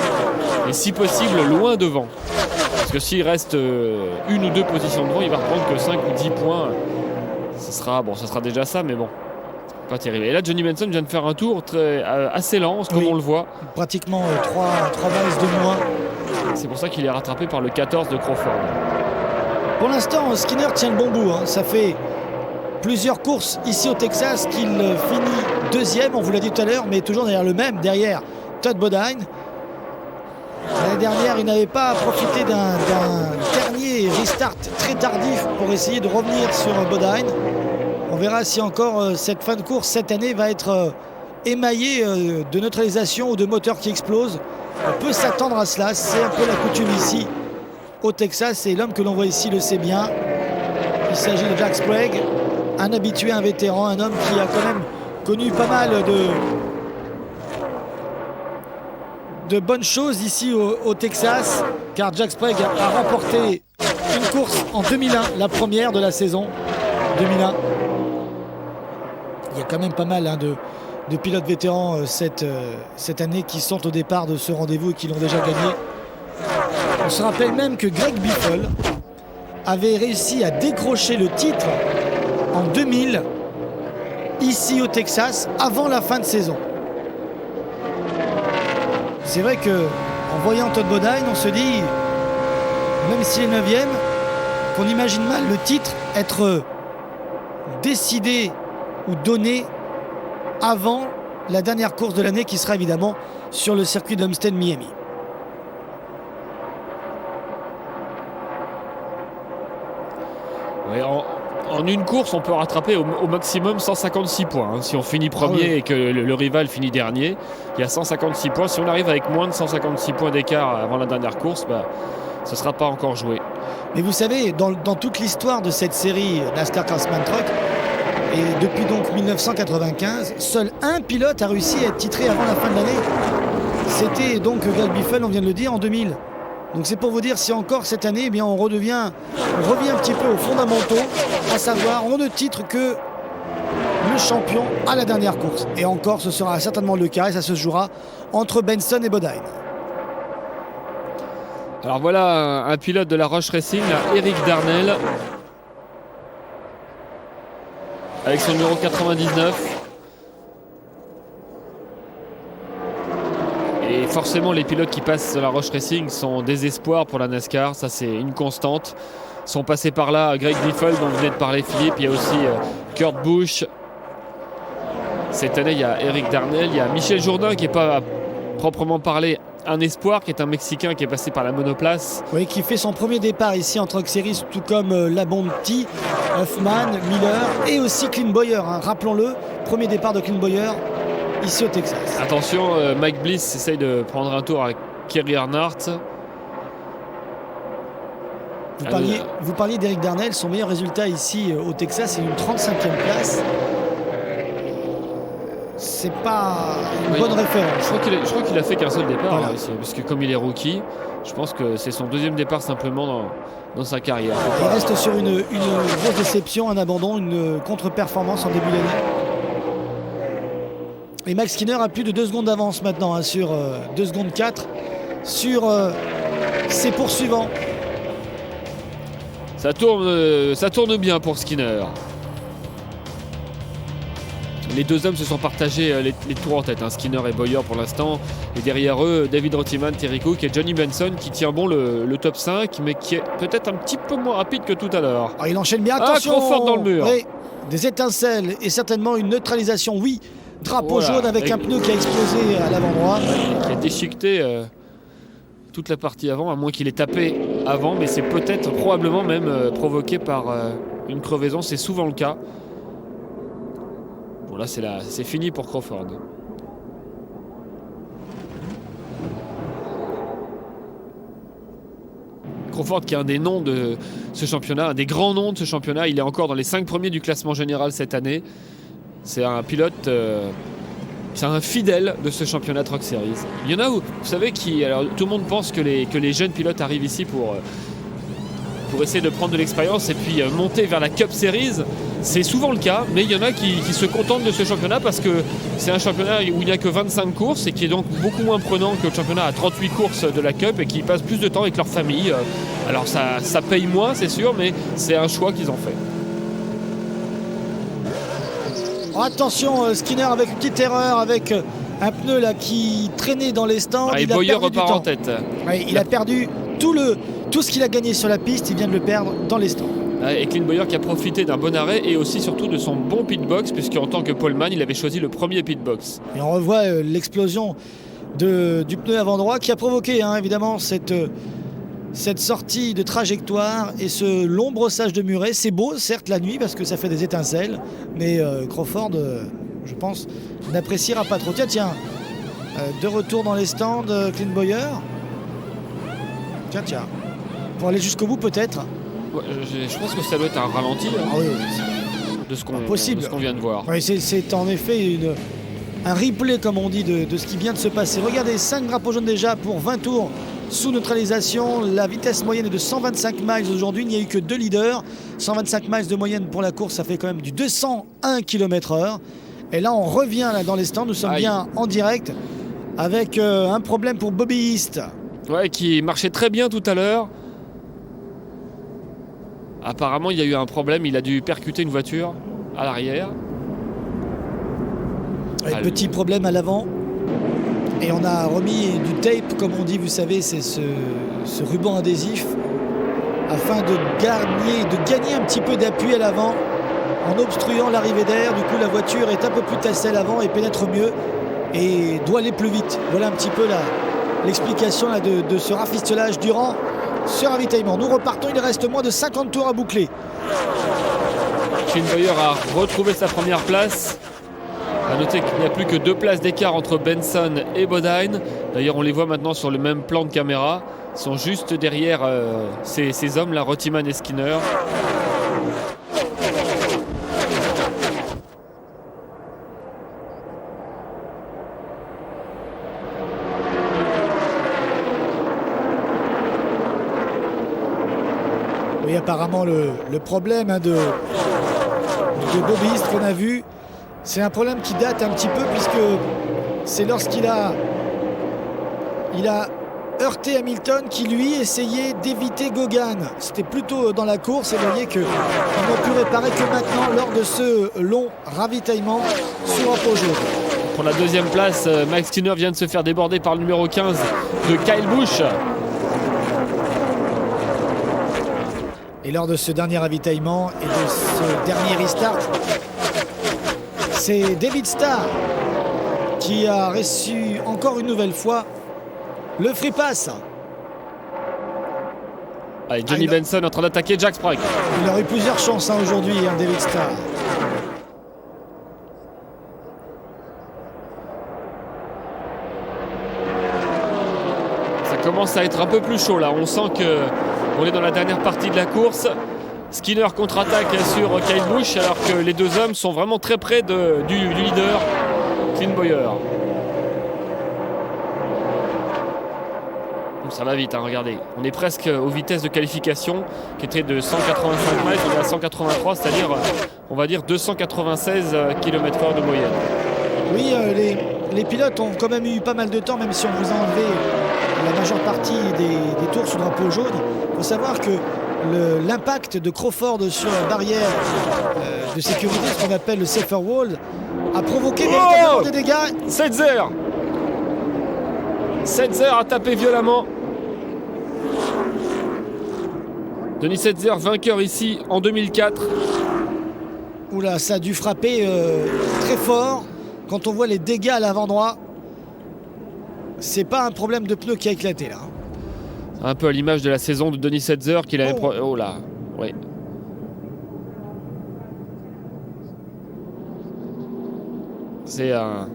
Et si possible, loin devant. Parce que s'il reste 1 ou 2 positions devant, il va reprendre que 5 ou 10 points. Ça sera déjà ça, mais bon. Pas terrible. Et là, Johnny Benson vient de faire un tour assez lent, comme on le voit. Pratiquement 3 miles de moins. C'est pour ça qu'il est rattrapé par le 14 de Crawford. Pour l'instant, Skinner tient le bon bout. Ça fait plusieurs courses ici au Texas qu'il finit deuxième, on vous l'a dit tout à l'heure, mais toujours derrière Todd Bodine. L'année dernière, il n'avait pas profité d'un dernier restart très tardif pour essayer de revenir sur Bodine. On verra si encore cette fin de course cette année va être émaillée de neutralisation ou de moteurs qui explosent. On peut s'attendre à cela, c'est un peu la coutume ici au Texas et l'homme que l'on voit ici le sait bien. Il s'agit de Jack Sprague, un habitué, un vétéran, un homme qui a quand même connu pas mal de bonnes choses ici au Texas, car Jack Sprague a remporté une course en 2001, la première de la saison 2001. Il y a quand même pas mal de pilotes vétérans cette année qui sont au départ de ce rendez-vous et qui l'ont déjà gagné. On se rappelle même que Greg Biffle avait réussi à décrocher le titre en 2000 ici au Texas avant la fin de saison. C'est vrai que en voyant Todd Bodine, on se dit, même s'il est 9e, qu'on imagine mal le titre être décidé ou donné avant la dernière course de l'année qui sera évidemment sur le circuit d'Homestead Miami. Ouais, en une course, on peut rattraper au maximum 156 points. Si on finit premier et que le rival finit dernier, il y a 156 points. Si on arrive avec moins de 156 points d'écart avant la dernière course, ce ne sera pas encore joué. Mais vous savez, dans toute l'histoire de cette série NASCAR Craftsman Truck, et depuis donc 1995, seul un pilote a réussi à être titré avant la fin de l'année. C'était donc Greg Biffle, on vient de le dire, en 2000. Donc c'est pour vous dire si encore cette année, eh bien on revient un petit peu aux fondamentaux, à savoir on ne titre que le champion à la dernière course. Et encore, ce sera certainement le cas et ça se jouera entre Benson et Bodine. Alors voilà un pilote de la Rush Racing, Eric Darnell, avec son numéro 99. Et forcément, les pilotes qui passent sur la Rush Racing sont des espoirs pour la NASCAR. Ça, c'est une constante. Ils sont passés par là Greg Biffle, dont venait de parler Philippe. Il y a aussi Kurt Busch. Cette année, il y a Eric Darnell. Il y a Michel Jourdain, qui n'est pas à proprement parler un espoir, qui est un Mexicain qui est passé par la monoplace. Oui, qui fait son premier départ ici en Truck Series, tout comme Labonte, Hoffman, Miller et aussi Clint Bowyer. Rappelons-le, premier départ de Clint Bowyer ici au Texas. Attention, Mike Bliss essaye de prendre un tour à Kerry Earnhardt. Vous parliez d'Eric Darnell, son meilleur résultat ici au Texas, c'est une 35e place. C'est pas une bonne référence. Je crois qu'il a fait qu'un seul départ voilà. ici, parce que comme il est rookie, je pense que c'est son deuxième départ simplement dans sa carrière. Il reste sur une grosse déception, un abandon, une contre-performance en début d'année. Et Max Skinner a plus de 2 secondes d'avance maintenant, sur 2 secondes 4 sur ses poursuivants. Ça tourne bien pour Skinner. Les deux hommes se sont partagés les tours en tête, Skinner et Bowyer pour l'instant. Et derrière eux, David Rottiman, Terry Cook et Johnny Benson qui tient bon le top 5, mais qui est peut-être un petit peu moins rapide que tout à l'heure. Ah, il enchaîne bien, attention. Crawford dans le mur. Oui, des étincelles et certainement une neutralisation, oui. Drapeau jaune avec un pneu qui a explosé à l'avant-droit. Il a déchiqueté toute la partie avant, à moins qu'il ait tapé avant, mais c'est peut-être probablement même provoqué par une crevaison, c'est souvent le cas. Bon là c'est fini pour Crawford. Crawford qui est un des noms de ce championnat, un des grands noms de ce championnat. Il est encore dans les 5 premiers du classement général cette année. C'est un pilote, c'est un fidèle de ce championnat Truck Series. Il y en a, vous savez, alors, tout le monde pense que les jeunes pilotes arrivent ici pour essayer de prendre de l'expérience et puis monter vers la Cup Series. C'est souvent le cas, mais il y en a qui se contentent de ce championnat parce que c'est un championnat où il n'y a que 25 courses et qui est donc beaucoup moins prenant que le championnat à 38 courses de la Cup et qui passent plus de temps avec leur famille. Alors ça paye moins, c'est sûr, mais c'est un choix qu'ils ont fait. Oh, attention, Skinner avec une petite erreur, avec un pneu là qui traînait dans les stands. Et Il a Bowyer perdu du repart en temps. tête. Ouais, il a perdu tout ce qu'il a gagné sur la piste, il vient de le perdre dans les stands. Et Clint Bowyer qui a profité d'un bon arrêt et aussi surtout de son bon pitbox, puisqu'en tant que poleman, il avait choisi le premier pitbox. Et on revoit l'explosion du pneu avant droit qui a provoqué évidemment cette sortie de trajectoire et ce long brossage de muret. C'est beau, certes, la nuit, parce que ça fait des étincelles, mais Crawford, je pense, n'appréciera pas trop. Tiens, de retour dans les stands, Clint Bowyer. Tiens, pour aller jusqu'au bout peut-être. Ouais, je pense que ça doit être un ralenti Ah oui, de ce Impossible. qu'on vient de voir. oui, c'est en effet un replay, comme on dit, de ce qui vient de se passer. Regardez, 5 drapeaux jaunes déjà pour 20 tours sous neutralisation. La vitesse moyenne est de 125 miles aujourd'hui. Il n'y a eu que 2 leaders. 125 miles de moyenne pour la course, ça fait quand même du 201 km/h. Et là, on revient dans les stands. Nous sommes bien en direct avec un problème pour Bobby East. Ouais, qui marchait très bien tout à l'heure. Apparemment, il y a eu un problème. Il a dû percuter une voiture à l'arrière. Petit problème à l'avant. Et on a remis du tape, comme on dit, vous savez, c'est ce ruban adhésif, afin de gagner un petit peu d'appui à l'avant en obstruant l'arrivée d'air. Du coup, la voiture est un peu plus tassée à l'avant et pénètre mieux et doit aller plus vite. Voilà un petit peu l'explication de ce rafistolage durant ce ravitaillement. Nous repartons, il reste moins de 50 tours à boucler. Clint Bowyer a retrouvé sa première place. A noter qu'il n'y a plus que 2 places d'écart entre Benson et Bodine. D'ailleurs, on les voit maintenant sur le même plan de caméra. Ils sont juste derrière ces hommes-là, Rottiman et Skinner. Oui, apparemment, le problème de Bobby East qu'on a vu, c'est un problème qui date un petit peu, puisque c'est lorsqu'il a heurté Hamilton qui, lui, essayait d'éviter Gogan. C'était plutôt dans la course, et vous voyez qu'ils n'ont pu réparer que maintenant lors de ce long ravitaillement sur un jaune. Pour la deuxième place, Max Skinner vient de se faire déborder par le numéro 15 de Kyle Busch. Et lors de ce dernier ravitaillement et de ce dernier restart, c'est David Starr qui a reçu encore une nouvelle fois le free pass. Allez, Johnny Benson en train d'attaquer Jack Sprague. Il a eu plusieurs chances aujourd'hui, David Starr. Ça commence à être un peu plus chaud là. On sent qu'on est dans la dernière partie de la course. Skinner contre-attaque sur Kyle Busch alors que les deux hommes sont vraiment très près du leader, Clint Bowyer. Donc ça va vite, regardez. On est presque aux vitesses de qualification qui étaient de 185 miles, on est à 183, c'est-à-dire, on va dire 296 km/h de moyenne. Oui, les pilotes ont quand même eu pas mal de temps, même si on vous a enlevé la majeure partie des tours sous drapeau jaune. Il faut savoir que l'impact de Crawford sur la barrière de sécurité, ce qu'on appelle le safer wall, a provoqué véritablement des dégâts. Setzer a tapé violemment. Denis Setzer, vainqueur ici en 2004. Oula, ça a dû frapper très fort. Quand on voit les dégâts à l'avant droit, c'est pas un problème de pneu qui a éclaté là. Un peu à l'image de la saison de Denis Setzer qu'il avait... Oh là, oui. C'est un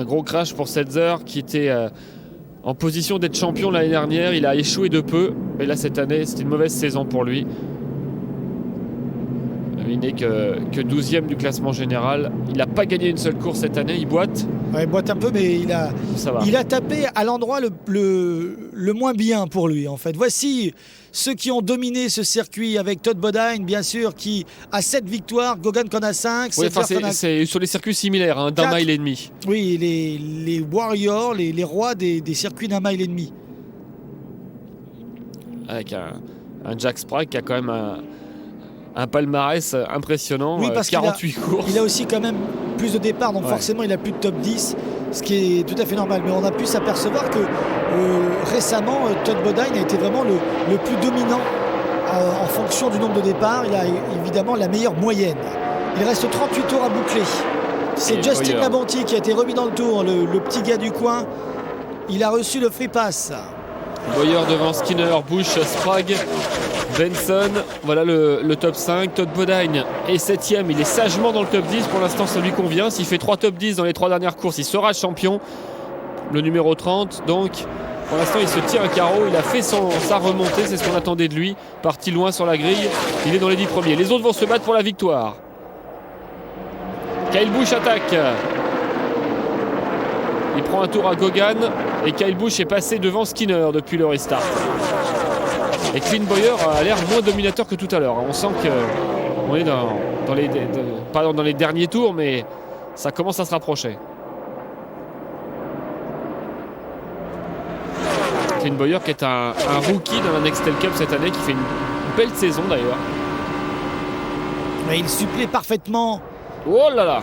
gros crash pour Setzer qui était en position d'être champion l'année dernière. Il a échoué de peu. Et là, cette année, c'est une mauvaise saison pour lui. Il n'est que 12e du classement général. Il n'a pas gagné une seule course cette année. Il boite. Ouais, il boite un peu, mais Ça va. il a tapé à l'endroit le moins bien pour lui, en fait. Voici ceux qui ont dominé ce circuit avec Todd Bodine, bien sûr, qui a 7 victoires, Gogan qu'en a 5. Oui, enfin, c'est sur les circuits similaires, hein, d'un 4. mile et demi. Oui, les Warriors, les rois des circuits d'un mile et demi. Avec un Jack Sprague qui a quand même un palmarès impressionnant. Oui, parce 48 courses. Il a aussi quand même plus de départs, donc Ouais. forcément il a plus de top 10, ce qui est tout à fait normal. Mais on a pu s'apercevoir que récemment, Todd Bodine a été vraiment le plus dominant en fonction du nombre de départs. Il a évidemment la meilleure moyenne. Il reste 38 tours à boucler. C'est Et Justin Boyer. Labonti qui a été remis dans le tour, le petit gars du coin. Il a reçu le free pass. Boyer devant Skinner, Bush, Sprague, Benson. Voilà le top 5. Todd Bodine est 7e. Il est sagement dans le top 10. Pour l'instant, ça lui convient. S'il fait 3 top 10 dans les 3 dernières courses, il sera champion. Le numéro 30. Donc, pour l'instant, il se tire un carreau. Il a fait sa remontée. C'est ce qu'on attendait de lui. Parti loin sur la grille. Il est dans les 10 premiers. Les autres vont se battre pour la victoire. Kyle Busch attaque. Il prend un tour à Gogan. Et Kyle Busch est passé devant Skinner depuis le restart. Et Clint Bowyer a l'air moins dominateur que tout à l'heure. On sent qu'on est pas dans les derniers tours, mais ça commence à se rapprocher. Clint Bowyer qui est un rookie dans la Nextel Cup cette année, qui fait une belle saison d'ailleurs. Mais il supplée parfaitement Oh là là!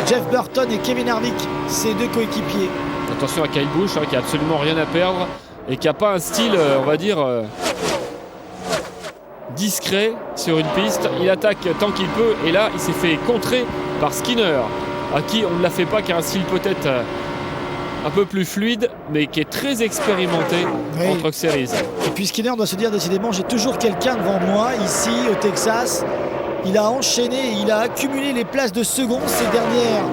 Jeff Burton et Kevin Harvick, ses deux coéquipiers. Attention à Kyle Busch, qui a absolument rien à perdre et qui n'a pas un style, on va dire, discret sur une piste. Il attaque tant qu'il peut et là, il s'est fait contrer par Skinner, à qui on ne la fait pas, qui a un style peut-être un peu plus fluide, mais qui est très expérimenté Oui. en Truck Series. Et puis Skinner doit se dire décidément, j'ai toujours quelqu'un devant moi ici au Texas. Il a enchaîné, il a accumulé les places de second ces dernières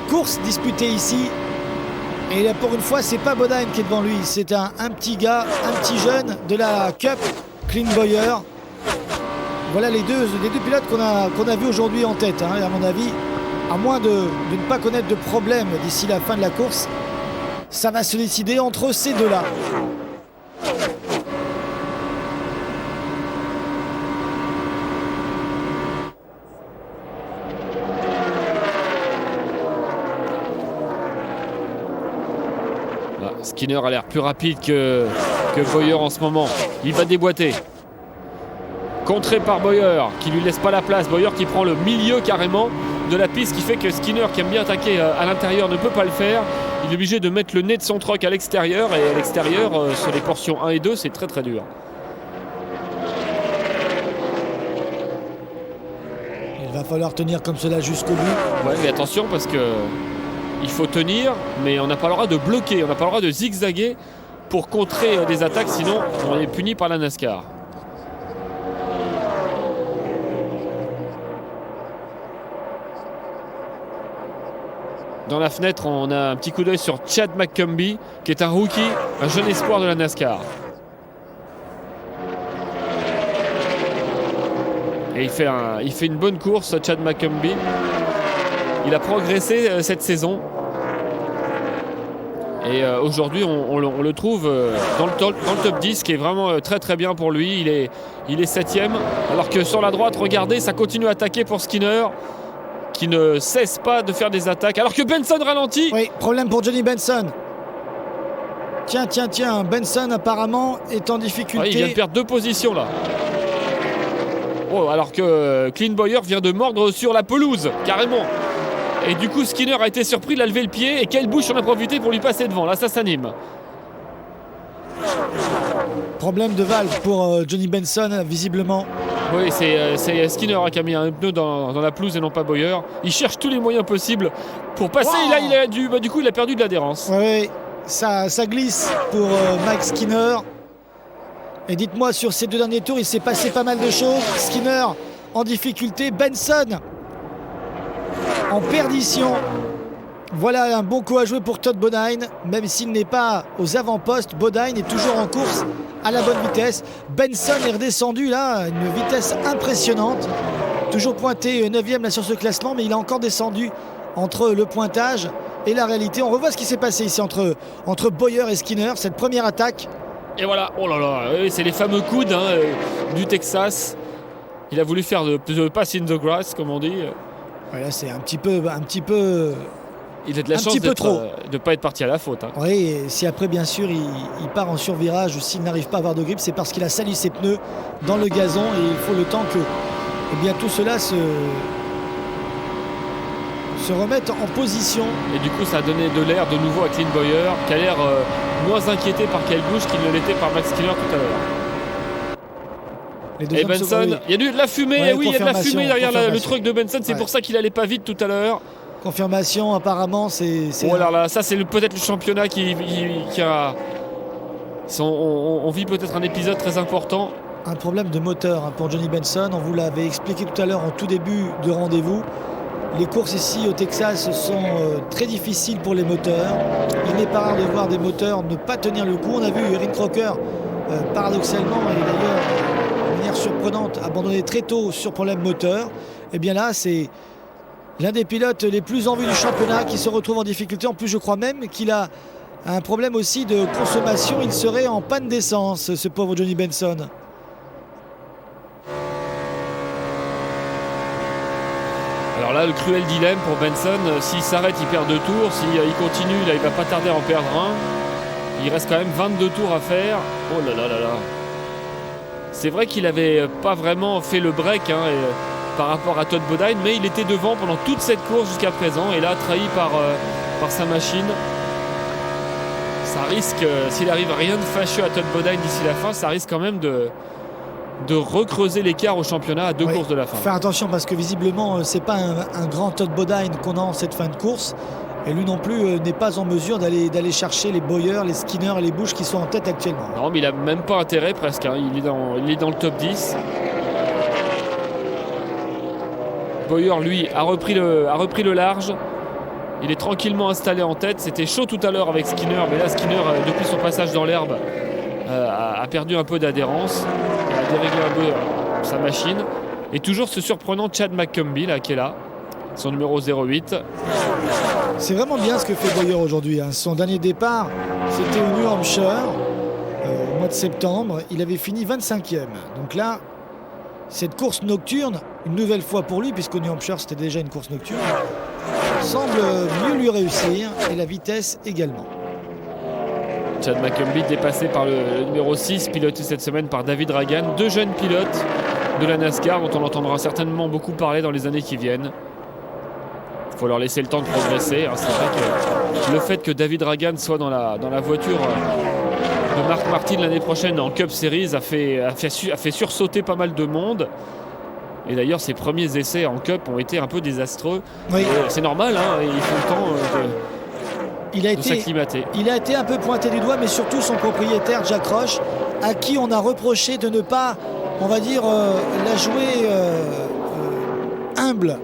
courses disputées ici. Et là, pour une fois, c'est pas Bodine qui est devant lui, c'est un petit gars, un petit jeune de la Cup, Clint Bowyer. Voilà les deux pilotes qu'on a vus aujourd'hui en tête, hein. Et à mon avis, à moins de ne pas connaître de problème d'ici la fin de la course, ça va se décider entre ces deux-là. Là, Skinner a l'air plus rapide que Bowyer en ce moment. Il va déboîter. Contré par Bowyer, qui lui laisse pas la place. Bowyer qui prend le milieu carrément de la piste, qui fait que Skinner, qui aime bien attaquer à l'intérieur, ne peut pas le faire. Il est obligé de mettre le nez de son truck à l'extérieur. Et à l'extérieur, sur les portions 1 et 2, c'est très très dur. Il va falloir tenir comme cela jusqu'au bout. Ouais, mais attention parce que il faut tenir, mais on n'a pas le droit de bloquer, on n'a pas le droit de zigzaguer pour contrer des attaques, sinon on est puni par la NASCAR. Dans la fenêtre, on a un petit coup d'œil sur Chad McCumbee, qui est un rookie, un jeune espoir de la NASCAR. Et il fait une bonne course, Chad McCumbee. Il a progressé cette saison. Et aujourd'hui, on le trouve dans le top 10, qui est vraiment très très bien pour lui. Il est 7e. Alors que sur la droite, regardez, ça continue à attaquer pour Skinner, qui ne cesse pas de faire des attaques. Alors que Benson ralentit. Oui, problème pour Johnny Benson. Tiens, Benson apparemment est en difficulté. Ouais, il vient de perdre 2 positions là. Oh, alors que Clint Bowyer vient de mordre sur la pelouse, carrément. Et du coup, Skinner a été surpris, il a levé le pied et Kyle Busch en a profité pour lui passer devant. Là, ça s'anime. Problème de valve pour Johnny Benson, visiblement. Oui, c'est Skinner qui a mis un pneu dans la pelouse et non pas Bowyer. Il cherche tous les moyens possibles pour passer. Wow. Et là, du coup, il a perdu de l'adhérence. Oui, ça glisse pour Mike Skinner. Et dites-moi, sur ces 2 derniers tours, il s'est passé pas mal de choses. Skinner en difficulté, Benson en perdition. Voilà un bon coup à jouer pour Todd Bodine, même s'il n'est pas aux avant-postes. Bodine est toujours en course à la bonne vitesse. Benson est redescendu là, à une vitesse impressionnante. Toujours pointé 9e là sur ce classement, mais il a encore descendu entre le pointage et la réalité. On revoit ce qui s'est passé ici entre Bowyer et Skinner, cette première attaque. Et voilà, oh là là, oui, c'est les fameux coudes du Texas. Il a voulu faire de pass in the grass, comme on dit. Voilà, c'est un petit peu Il a de la un chance petit peu trop. de ne pas être parti à la faute. Hein. Oui, et si après bien sûr il part en survirage ou s'il n'arrive pas à avoir de grippe, c'est parce qu'il a sali ses pneus dans le gazon et il faut le temps que tout cela se remette en position. Et du coup, ça a donné de l'air de nouveau à Clint Bowyer, qui a l'air moins inquiété par Kyle Busch qu'il ne l'était par Max Skinner tout à l'heure. Les deux Et hommes Benson, oui. il y a de la fumée, Ouais, oui, il y a de la fumée derrière le confirmation. truc de Benson, c'est Ouais. pour ça qu'il allait pas vite tout à l'heure. Confirmation, apparemment, c'est Oh là là, ça c'est peut-être le championnat qui a. On vit peut-être un épisode très important. un problème de moteur pour Johnny Benson. On vous l'avait expliqué tout à l'heure en tout début de rendez-vous. Les courses ici au Texas sont très difficiles pour les moteurs. Il n'est pas rare de voir des moteurs ne pas tenir le coup. On a vu Erin Crocker, paradoxalement et d'ailleurs de manière surprenante, abandonner très tôt sur problème moteur. Et bien là, c'est l'un des pilotes les plus en vue du championnat qui se retrouve en difficulté. En plus, je crois même qu'il a un problème aussi de consommation. Il serait en panne d'essence, ce pauvre Johnny Benson. Alors là, le cruel dilemme pour Benson, s'il s'arrête, il perd 2 tours. S'il continue, là, il va pas tarder à en perdre un. Il reste quand même 22 tours à faire. Oh là là là là. C'est vrai qu'il avait pas vraiment fait le break par rapport à Todd Bodine, mais il était devant pendant toute cette course jusqu'à présent. Et là, trahi par sa machine. Ça risque, s'il arrive rien de fâcheux à Todd Bodine d'ici la fin, ça risque quand même de recreuser l'écart au championnat à 2 Oui, courses de la fin. faire attention parce que visiblement c'est pas un grand Todd Bodine qu'on a en cette fin de course et lui non plus n'est pas en mesure d'aller chercher les Bowyer, les Skinner et les Busch qui sont en tête actuellement. Non, mais il a même pas intérêt presque. Hein. Il est dans le top 10. Bowyer, lui, a repris le large. Il est tranquillement installé en tête. C'était chaud tout à l'heure avec Skinner, mais là Skinner, depuis son passage dans l'herbe, a perdu un peu d'adhérence. Il a déréglé un peu sa machine. Et toujours ce surprenant Chad McCumbee là, qui est là, son numéro 08. C'est vraiment bien ce que fait Bowyer aujourd'hui. Son dernier départ, c'était au New Hampshire au mois de septembre. Il avait fini 25e. Donc là, cette course nocturne, une nouvelle fois pour lui, puisqu'au New Hampshire c'était déjà une course nocturne, semble mieux lui réussir et la vitesse également. Chad McCumbee dépassé par le numéro 6, piloté cette semaine par David Ragan. 2 jeunes pilotes de la NASCAR dont on entendra certainement beaucoup parler dans les années qui viennent. Il faut leur laisser le temps de progresser. C'est vrai que le fait que David Ragan soit dans la voiture de Mark Martin l'année prochaine en Cup Series a fait sursauter pas mal de monde. Et d'ailleurs, ses premiers essais en Cup ont été un peu désastreux. Oui. C'est normal, il faut le temps Il a de s'acclimater. Il a été un peu pointé du doigt, mais surtout son propriétaire, Jack Roche, à qui on a reproché de ne pas, on va dire, la jouer humble.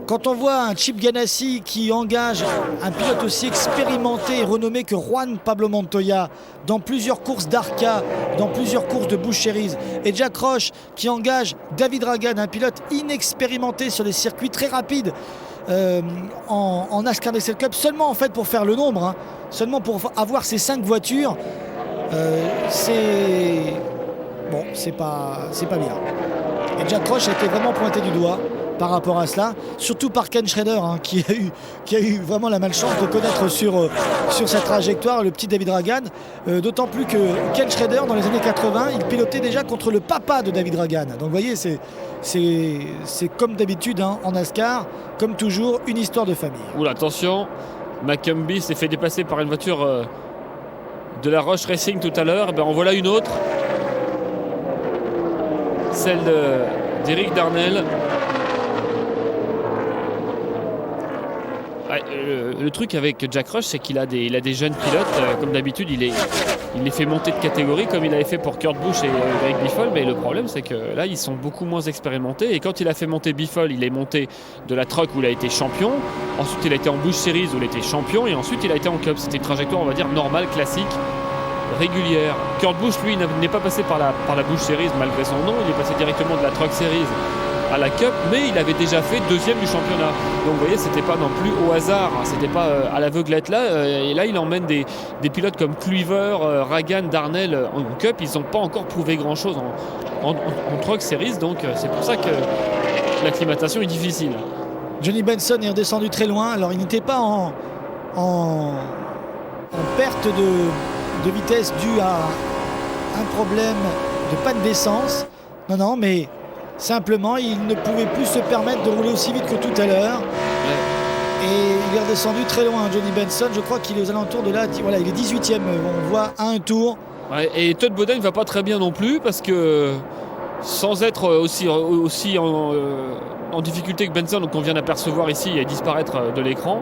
Quand on voit un Chip Ganassi qui engage un pilote aussi expérimenté et renommé que Juan Pablo Montoya dans plusieurs courses d'Arca, dans plusieurs courses de Busch Series, et Jack Roche qui engage David Ragan, un pilote inexpérimenté sur les circuits très rapides, en NASCAR Excel Cup, seulement en fait pour faire le nombre, seulement pour avoir ces 5 voitures, c'est pas bien. Et Jack Roche a été vraiment pointé du doigt par rapport à cela, surtout par Ken Schrader, qui a eu vraiment la malchance de connaître sur sa trajectoire le petit David Ragan, d'autant plus que Ken Schrader dans les années 80 il pilotait déjà contre le papa de David Ragan. Donc vous voyez, c'est comme d'habitude en NASCAR, comme toujours, une histoire de famille. Oula, attention, McCumbee s'est fait dépasser par une voiture de la Roche Racing tout à l'heure. En voilà une autre, celle d'Eric Darnell. le truc avec Jack Rush, c'est qu'il a des jeunes pilotes. Comme d'habitude, il les fait monter de catégorie, comme il avait fait pour Kurt Busch et Greg Biffle. Mais le problème, c'est que là, ils sont beaucoup moins expérimentés. Et quand il a fait monter Biffle, il est monté de la Truck où il a été champion. Ensuite, il a été en Busch Series où il était champion. Et ensuite, il a été en Cup. C'était une trajectoire, on va dire, normale, classique, régulière. Kurt Busch, lui, n'est pas passé par la Busch Series malgré son nom. Il est passé directement de la Truck Series à la Cup, mais il avait déjà fait deuxième du championnat. Donc vous voyez, c'était pas non plus au hasard, hein, c'était pas à l'aveuglette là. Et là, il emmène des pilotes comme Cleaver, Ragan, Darnell en Cup. Ils n'ont pas encore prouvé grand-chose en Truck Series, donc c'est pour ça que l'acclimatation est difficile. Johnny Benson est redescendu très loin. Alors il n'était pas en perte de vitesse due à un problème de panne d'essence. Non, mais simplement, il ne pouvait plus se permettre de rouler aussi vite que tout à l'heure. Ouais. Et il est redescendu très loin, Johnny Benson. Je crois qu'il est aux alentours de là. Voilà, il est 18e. On voit à un tour. Ouais, et Todd Bodine ne va pas très bien non plus parce que sans être aussi en difficulté que Benson, qu'on vient d'apercevoir ici et disparaître de l'écran,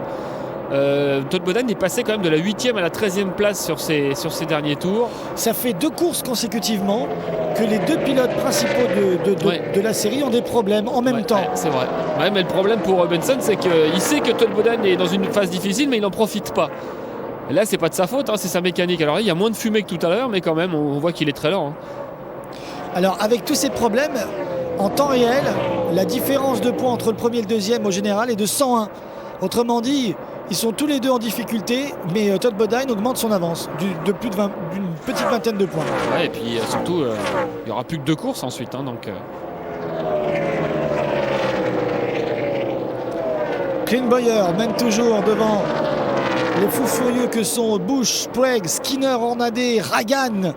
Todd Bodine est passé quand même de la 8e à la 13e place sur ses derniers tours. Ça fait 2 courses consécutivement que les 2 pilotes principaux de la série ont des problèmes en même temps. Ouais, c'est vrai. Ouais, mais le problème pour Benson, c'est qu'il sait que Todd Bodine est dans une phase difficile, mais il n'en profite pas. Et là, c'est pas de sa faute, hein, c'est sa mécanique. Alors là, il y a moins de fumée que tout à l'heure, mais quand même, on voit qu'il est très lent. Hein. Alors, avec tous ces problèmes, en temps réel, la différence de points entre le premier et le deuxième au général est de 101. Autrement dit, ils sont tous les deux en difficulté, mais Todd Bodine augmente son avance de plus d'une petite vingtaine de points. Ouais, et puis surtout, il n'y aura plus que 2 courses ensuite. Hein, donc, Clint Bowyer mène toujours devant les fous furieux que sont Busch, Sprague, Skinner, Hornaday, Ragan,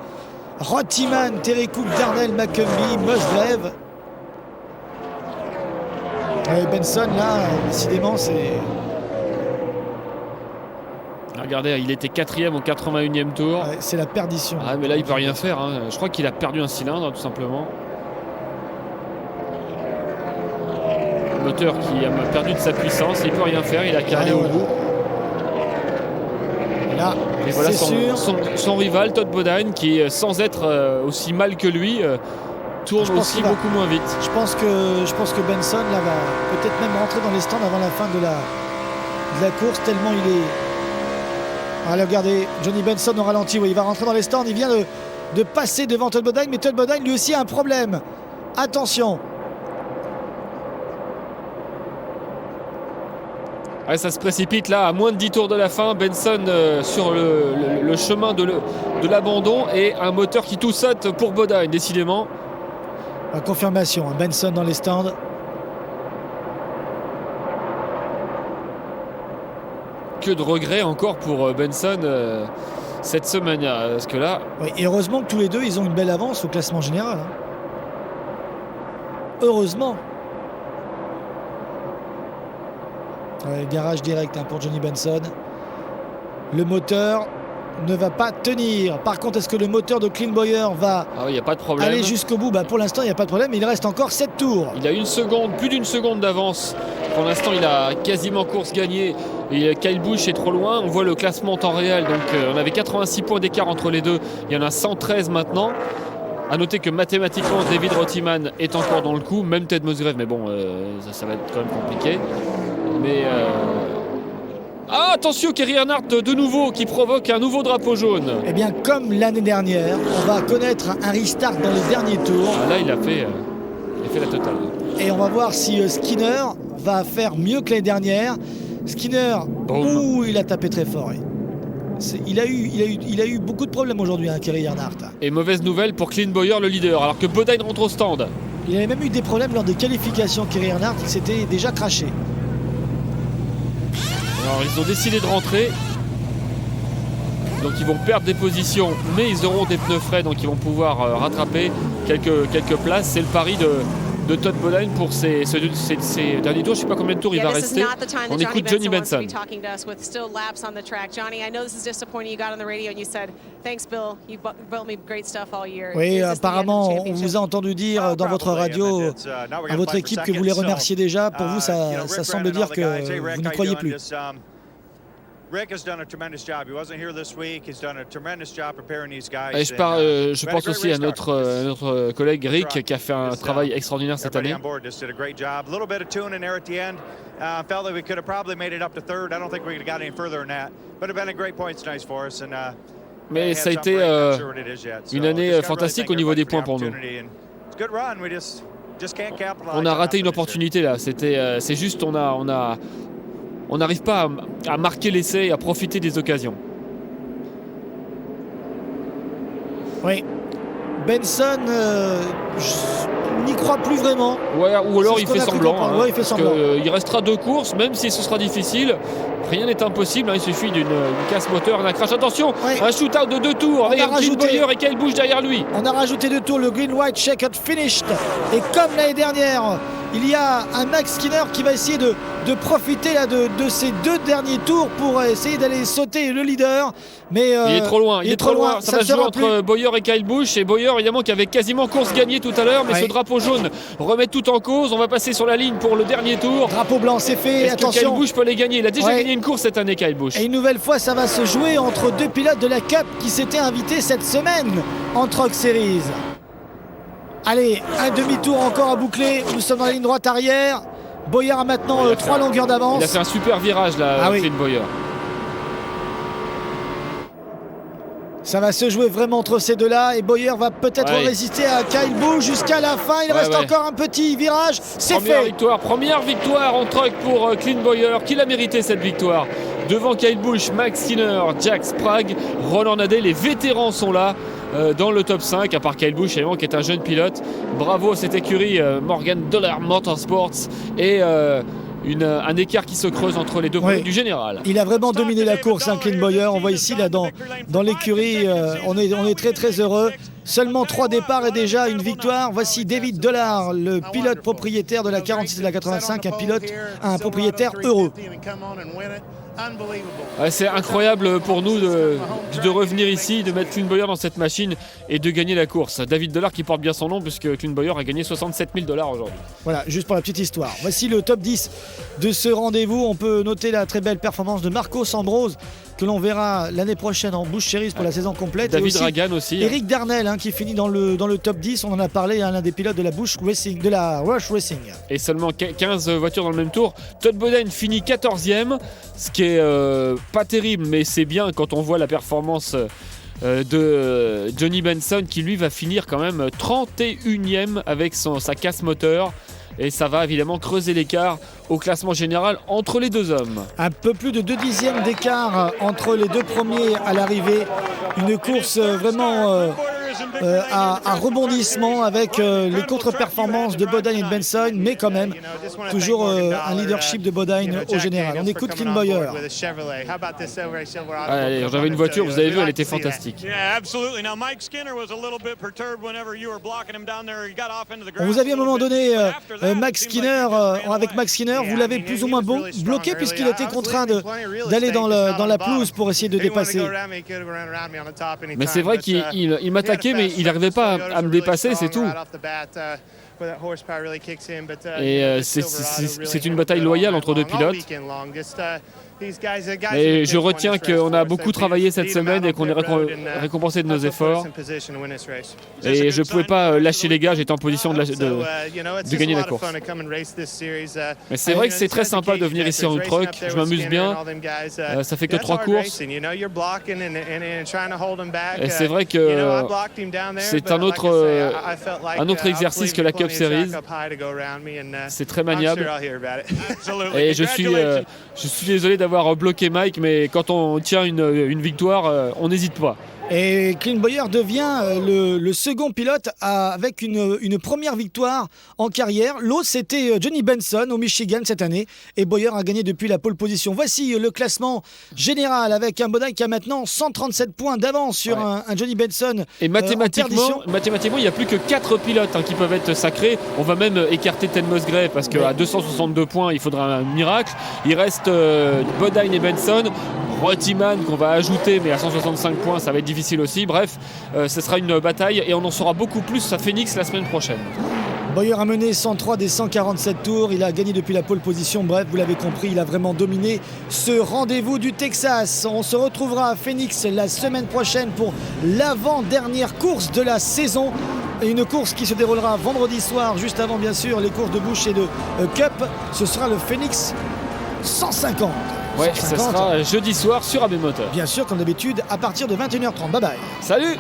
Rottiman, Terry Cook, Darnell, McCumbee, Musgrave. Benson, là, décidément, c'est... Regardez, il était 4e au 81e tour. Ouais, c'est la perdition. Ah, mais là, il peut rien faire. Hein. Je crois qu'il a perdu un cylindre, tout simplement. Le moteur qui a perdu de sa puissance, il peut rien faire. Il a qu'à aller au bout. Là, et voilà c'est son rival, Todd Bodine, qui, sans être aussi mal que lui, tourne aussi beaucoup moins vite. Je pense que Benson là, va peut-être même rentrer dans les stands avant la fin de la course, tellement il est... Allez, regardez, Johnny Benson au ralenti, oui, il va rentrer dans les stands, il vient de passer devant Todd Bodine, mais Todd Bodine lui aussi a un problème. Attention. Ouais, ça se précipite là, à moins de 10 tours de la fin, Benson sur le chemin de l'abandon et un moteur qui tout saute pour Bodine, décidément. La confirmation, hein, Benson dans les stands. Que de regrets encore pour Benson cette semaine, parce que là... Oui, et heureusement que tous les deux, ils ont une belle avance au classement général. Hein. Heureusement. Ouais, garage direct hein, pour Johnny Benson. Le moteur ne va pas tenir. Par contre, est-ce que le moteur de Clint Bowyer va y a pas de problème. aller jusqu'au bout? Pour l'instant, il n'y a pas de problème. Il reste encore 7 tours. Il a plus d'une seconde d'avance. Pour l'instant, il a quasiment course gagnée. Et Kyle Busch est trop loin. On voit le classement en temps réel. Donc, on avait 86 points d'écart entre les deux. Il y en a 113 maintenant. A noter que mathématiquement, David Rottiman est encore dans le coup. Même Ted Musgrave. Mais bon, ça va être quand même compliqué. Mais... Ah, attention, Kerry Earnhardt de nouveau qui provoque un nouveau drapeau jaune. Eh bien, comme l'année dernière, on va connaître un restart dans les derniers tours. Là, il a fait la totale. Et on va voir si Skinner va faire mieux que l'année dernière. Skinner, il a tapé très fort. Il a eu beaucoup de problèmes aujourd'hui, hein, Kerry Earnhardt. Et mauvaise nouvelle pour Clint Bowyer, le leader, alors que Bodine rentre au stand. Il avait même eu des problèmes lors des qualifications, Kerry Earnhardt. Il s'était déjà craché. Alors ils ont décidé de rentrer, donc ils vont perdre des positions, mais ils auront des pneus frais, donc ils vont pouvoir rattraper quelques places. C'est le pari de Todd Bodine pour ces derniers tours. Je ne sais pas combien de tours il va rester. On écoute Johnny Benson. Oui, apparemment, on vous a entendu dire dans votre radio, à votre équipe, que vous les remerciez déjà. Pour vous, ça semble dire que vous n'y croyez plus. Rick has done a tremendous job. He wasn't here this week. He's done a tremendous job preparing these guys. Et je pense aussi à notre collègue Rick qui a fait un travail extraordinaire cette année. Everybody on board just did a great job. A little bit of tuning there at the end. Felt that we could have probably made it up to third. I don't think we could have got any further than that. But it's been a great points night for us. And Mais ça a été une année fantastique au niveau des points pour nous. On a raté une opportunité là. C'est juste on n'arrive pas à marquer l'essai et à profiter des occasions. Oui. Benson n'y croit plus vraiment. Ouais, ou alors il fait semblant. Ouais, il fait semblant. Il restera 2 courses, même si ce sera difficile. Rien n'est impossible. Hein, il suffit d'une casse moteur, d'un crash. Attention, ouais. Un shootout de 2 tours avec Clint Bowyer et Kyle Busch derrière lui. On a rajouté 2 tours, le green white checkered finished. Et comme l'année dernière, il y a un Max Skinner qui va essayer de profiter là, de ces 2 derniers tours pour essayer d'aller sauter le leader. Mais il est trop loin. Il est trop loin. Ça va se jouer entre Bowyer et Kyle Busch. Et Bowyer, évidemment, qui avait quasiment course gagnée tout à l'heure. Mais ce drapeau jaune remet tout en cause. On va passer sur la ligne pour le dernier tour. Drapeau blanc, c'est fait. Est-ce attention. que Kyle Busch peut les gagner? Il a déjà gagné une course cette année, Kyle Busch. Et une nouvelle fois, ça va se jouer entre 2 pilotes de la Cup qui s'étaient invités cette semaine en Truck Series. Allez, un demi-tour encore à boucler. Nous sommes dans la ligne droite arrière. Bowyer a maintenant 3 longueurs d'avance. Il a fait un super virage là, Clint Bowyer. Ça va se jouer vraiment entre ces deux-là et Bowyer va peut-être résister à Kyle Busch jusqu'à la fin. Il reste encore un petit virage. C'est fait. Première victoire en truck pour Clint Bowyer, qui l'a mérité cette victoire. Devant Kyle Busch, Max Skinner, Jack Sprague, Roland Nadet, les vétérans sont là dans le top 5, à part Kyle Busch évidemment, qui est un jeune pilote. Bravo à cette écurie Morgan Dollar Motorsports et un écart qui se creuse entre les deux premiers du général. Il a vraiment dominé la course, Clint Bowyer. On voit ici là dans l'écurie, on est très très heureux. Seulement 3 départs et déjà une victoire. Voici David Dollard, le pilote propriétaire de la 46 et de la 85, un propriétaire heureux. C'est incroyable pour nous de revenir ici, de mettre Clint Bowyer dans cette machine et de gagner la course. David Dollard qui porte bien son nom puisque Clint Bowyer a gagné 67 000 $ aujourd'hui. Voilà, juste pour la petite histoire. Voici le top 10 de ce rendez-vous. On peut noter la très belle performance de Marcos Ambrose que l'on verra l'année prochaine en Busch Series pour la saison complète. David Dragan aussi. Eric Darnell qui finit dans le top 10. On en a parlé, l'un des pilotes de la Busch Racing, de la Rush Racing. Et seulement 15 voitures dans le même tour. Todd Bodine finit 14e, ce qui est pas terrible, mais c'est bien quand on voit la performance de Johnny Benson qui lui va finir quand même 31e avec sa casse moteur. Et ça va évidemment creuser l'écart au classement général entre les deux hommes. Un peu plus de 2 dixièmes d'écart entre les 2 premiers à l'arrivée. Une course vraiment à rebondissement avec les contre-performances de Bodine et de Benson, mais quand même toujours un leadership de Bodine au général. On écoute Clint Bowyer. Allez, j'avais une voiture, vous avez vu, elle était fantastique. On vous aviez à un moment donné Max Skinner, avec Max Skinner, vous l'avez plus ou moins bloqué puisqu'il était contraint d'aller dans la pelouse pour essayer de dépasser. Mais c'est vrai qu'il m'attaquait, mais il n'arrivait pas à me dépasser, c'est tout. Et c'est une bataille loyale entre 2 pilotes. Et je retiens qu'on a beaucoup travaillé cette semaine et qu'on est récompensé de nos efforts. Et je ne pouvais pas lâcher les gars, j'étais en position de gagner la course. Mais c'est vrai que c'est très sympa de venir ici en truck, je m'amuse bien. Ça fait que 3 courses. Et c'est vrai que c'est un autre exercice que la Cup Series. C'est très maniable. Et je suis désolé d'avoir bloqué Mike, mais quand on tient une victoire, on n'hésite pas. Et Clint Bowyer devient le second pilote avec une première victoire en carrière. L'autre, c'était Johnny Benson au Michigan cette année. Et Bowyer a gagné depuis la pole position. Voici le classement général avec un Bodine qui a maintenant 137 points d'avance sur un Johnny Benson. Et mathématiquement, il n'y a plus que 4 pilotes qui peuvent être sacrés. On va même écarter Ted Musgrave parce qu'à 262 points, il faudra un miracle. Il reste Bodine et Benson. Reutemann qu'on va ajouter, mais à 165 points, ça va être difficile aussi. Bref, ce sera une bataille et on en saura beaucoup plus à Phoenix la semaine prochaine. Bowyer a mené 103 des 147 tours, il a gagné depuis la pole position, bref vous l'avez compris, il a vraiment dominé ce rendez-vous du Texas. On se retrouvera à Phoenix la semaine prochaine pour l'avant-dernière course de la saison. Une course qui se déroulera vendredi soir, juste avant bien sûr les courses de Busch et de Cup. Ce sera le Phoenix 150. Ouais, ça 150. sera jeudi soir sur AB Motor. Bien sûr, comme d'habitude, à partir de 21h30. Bye bye. Salut!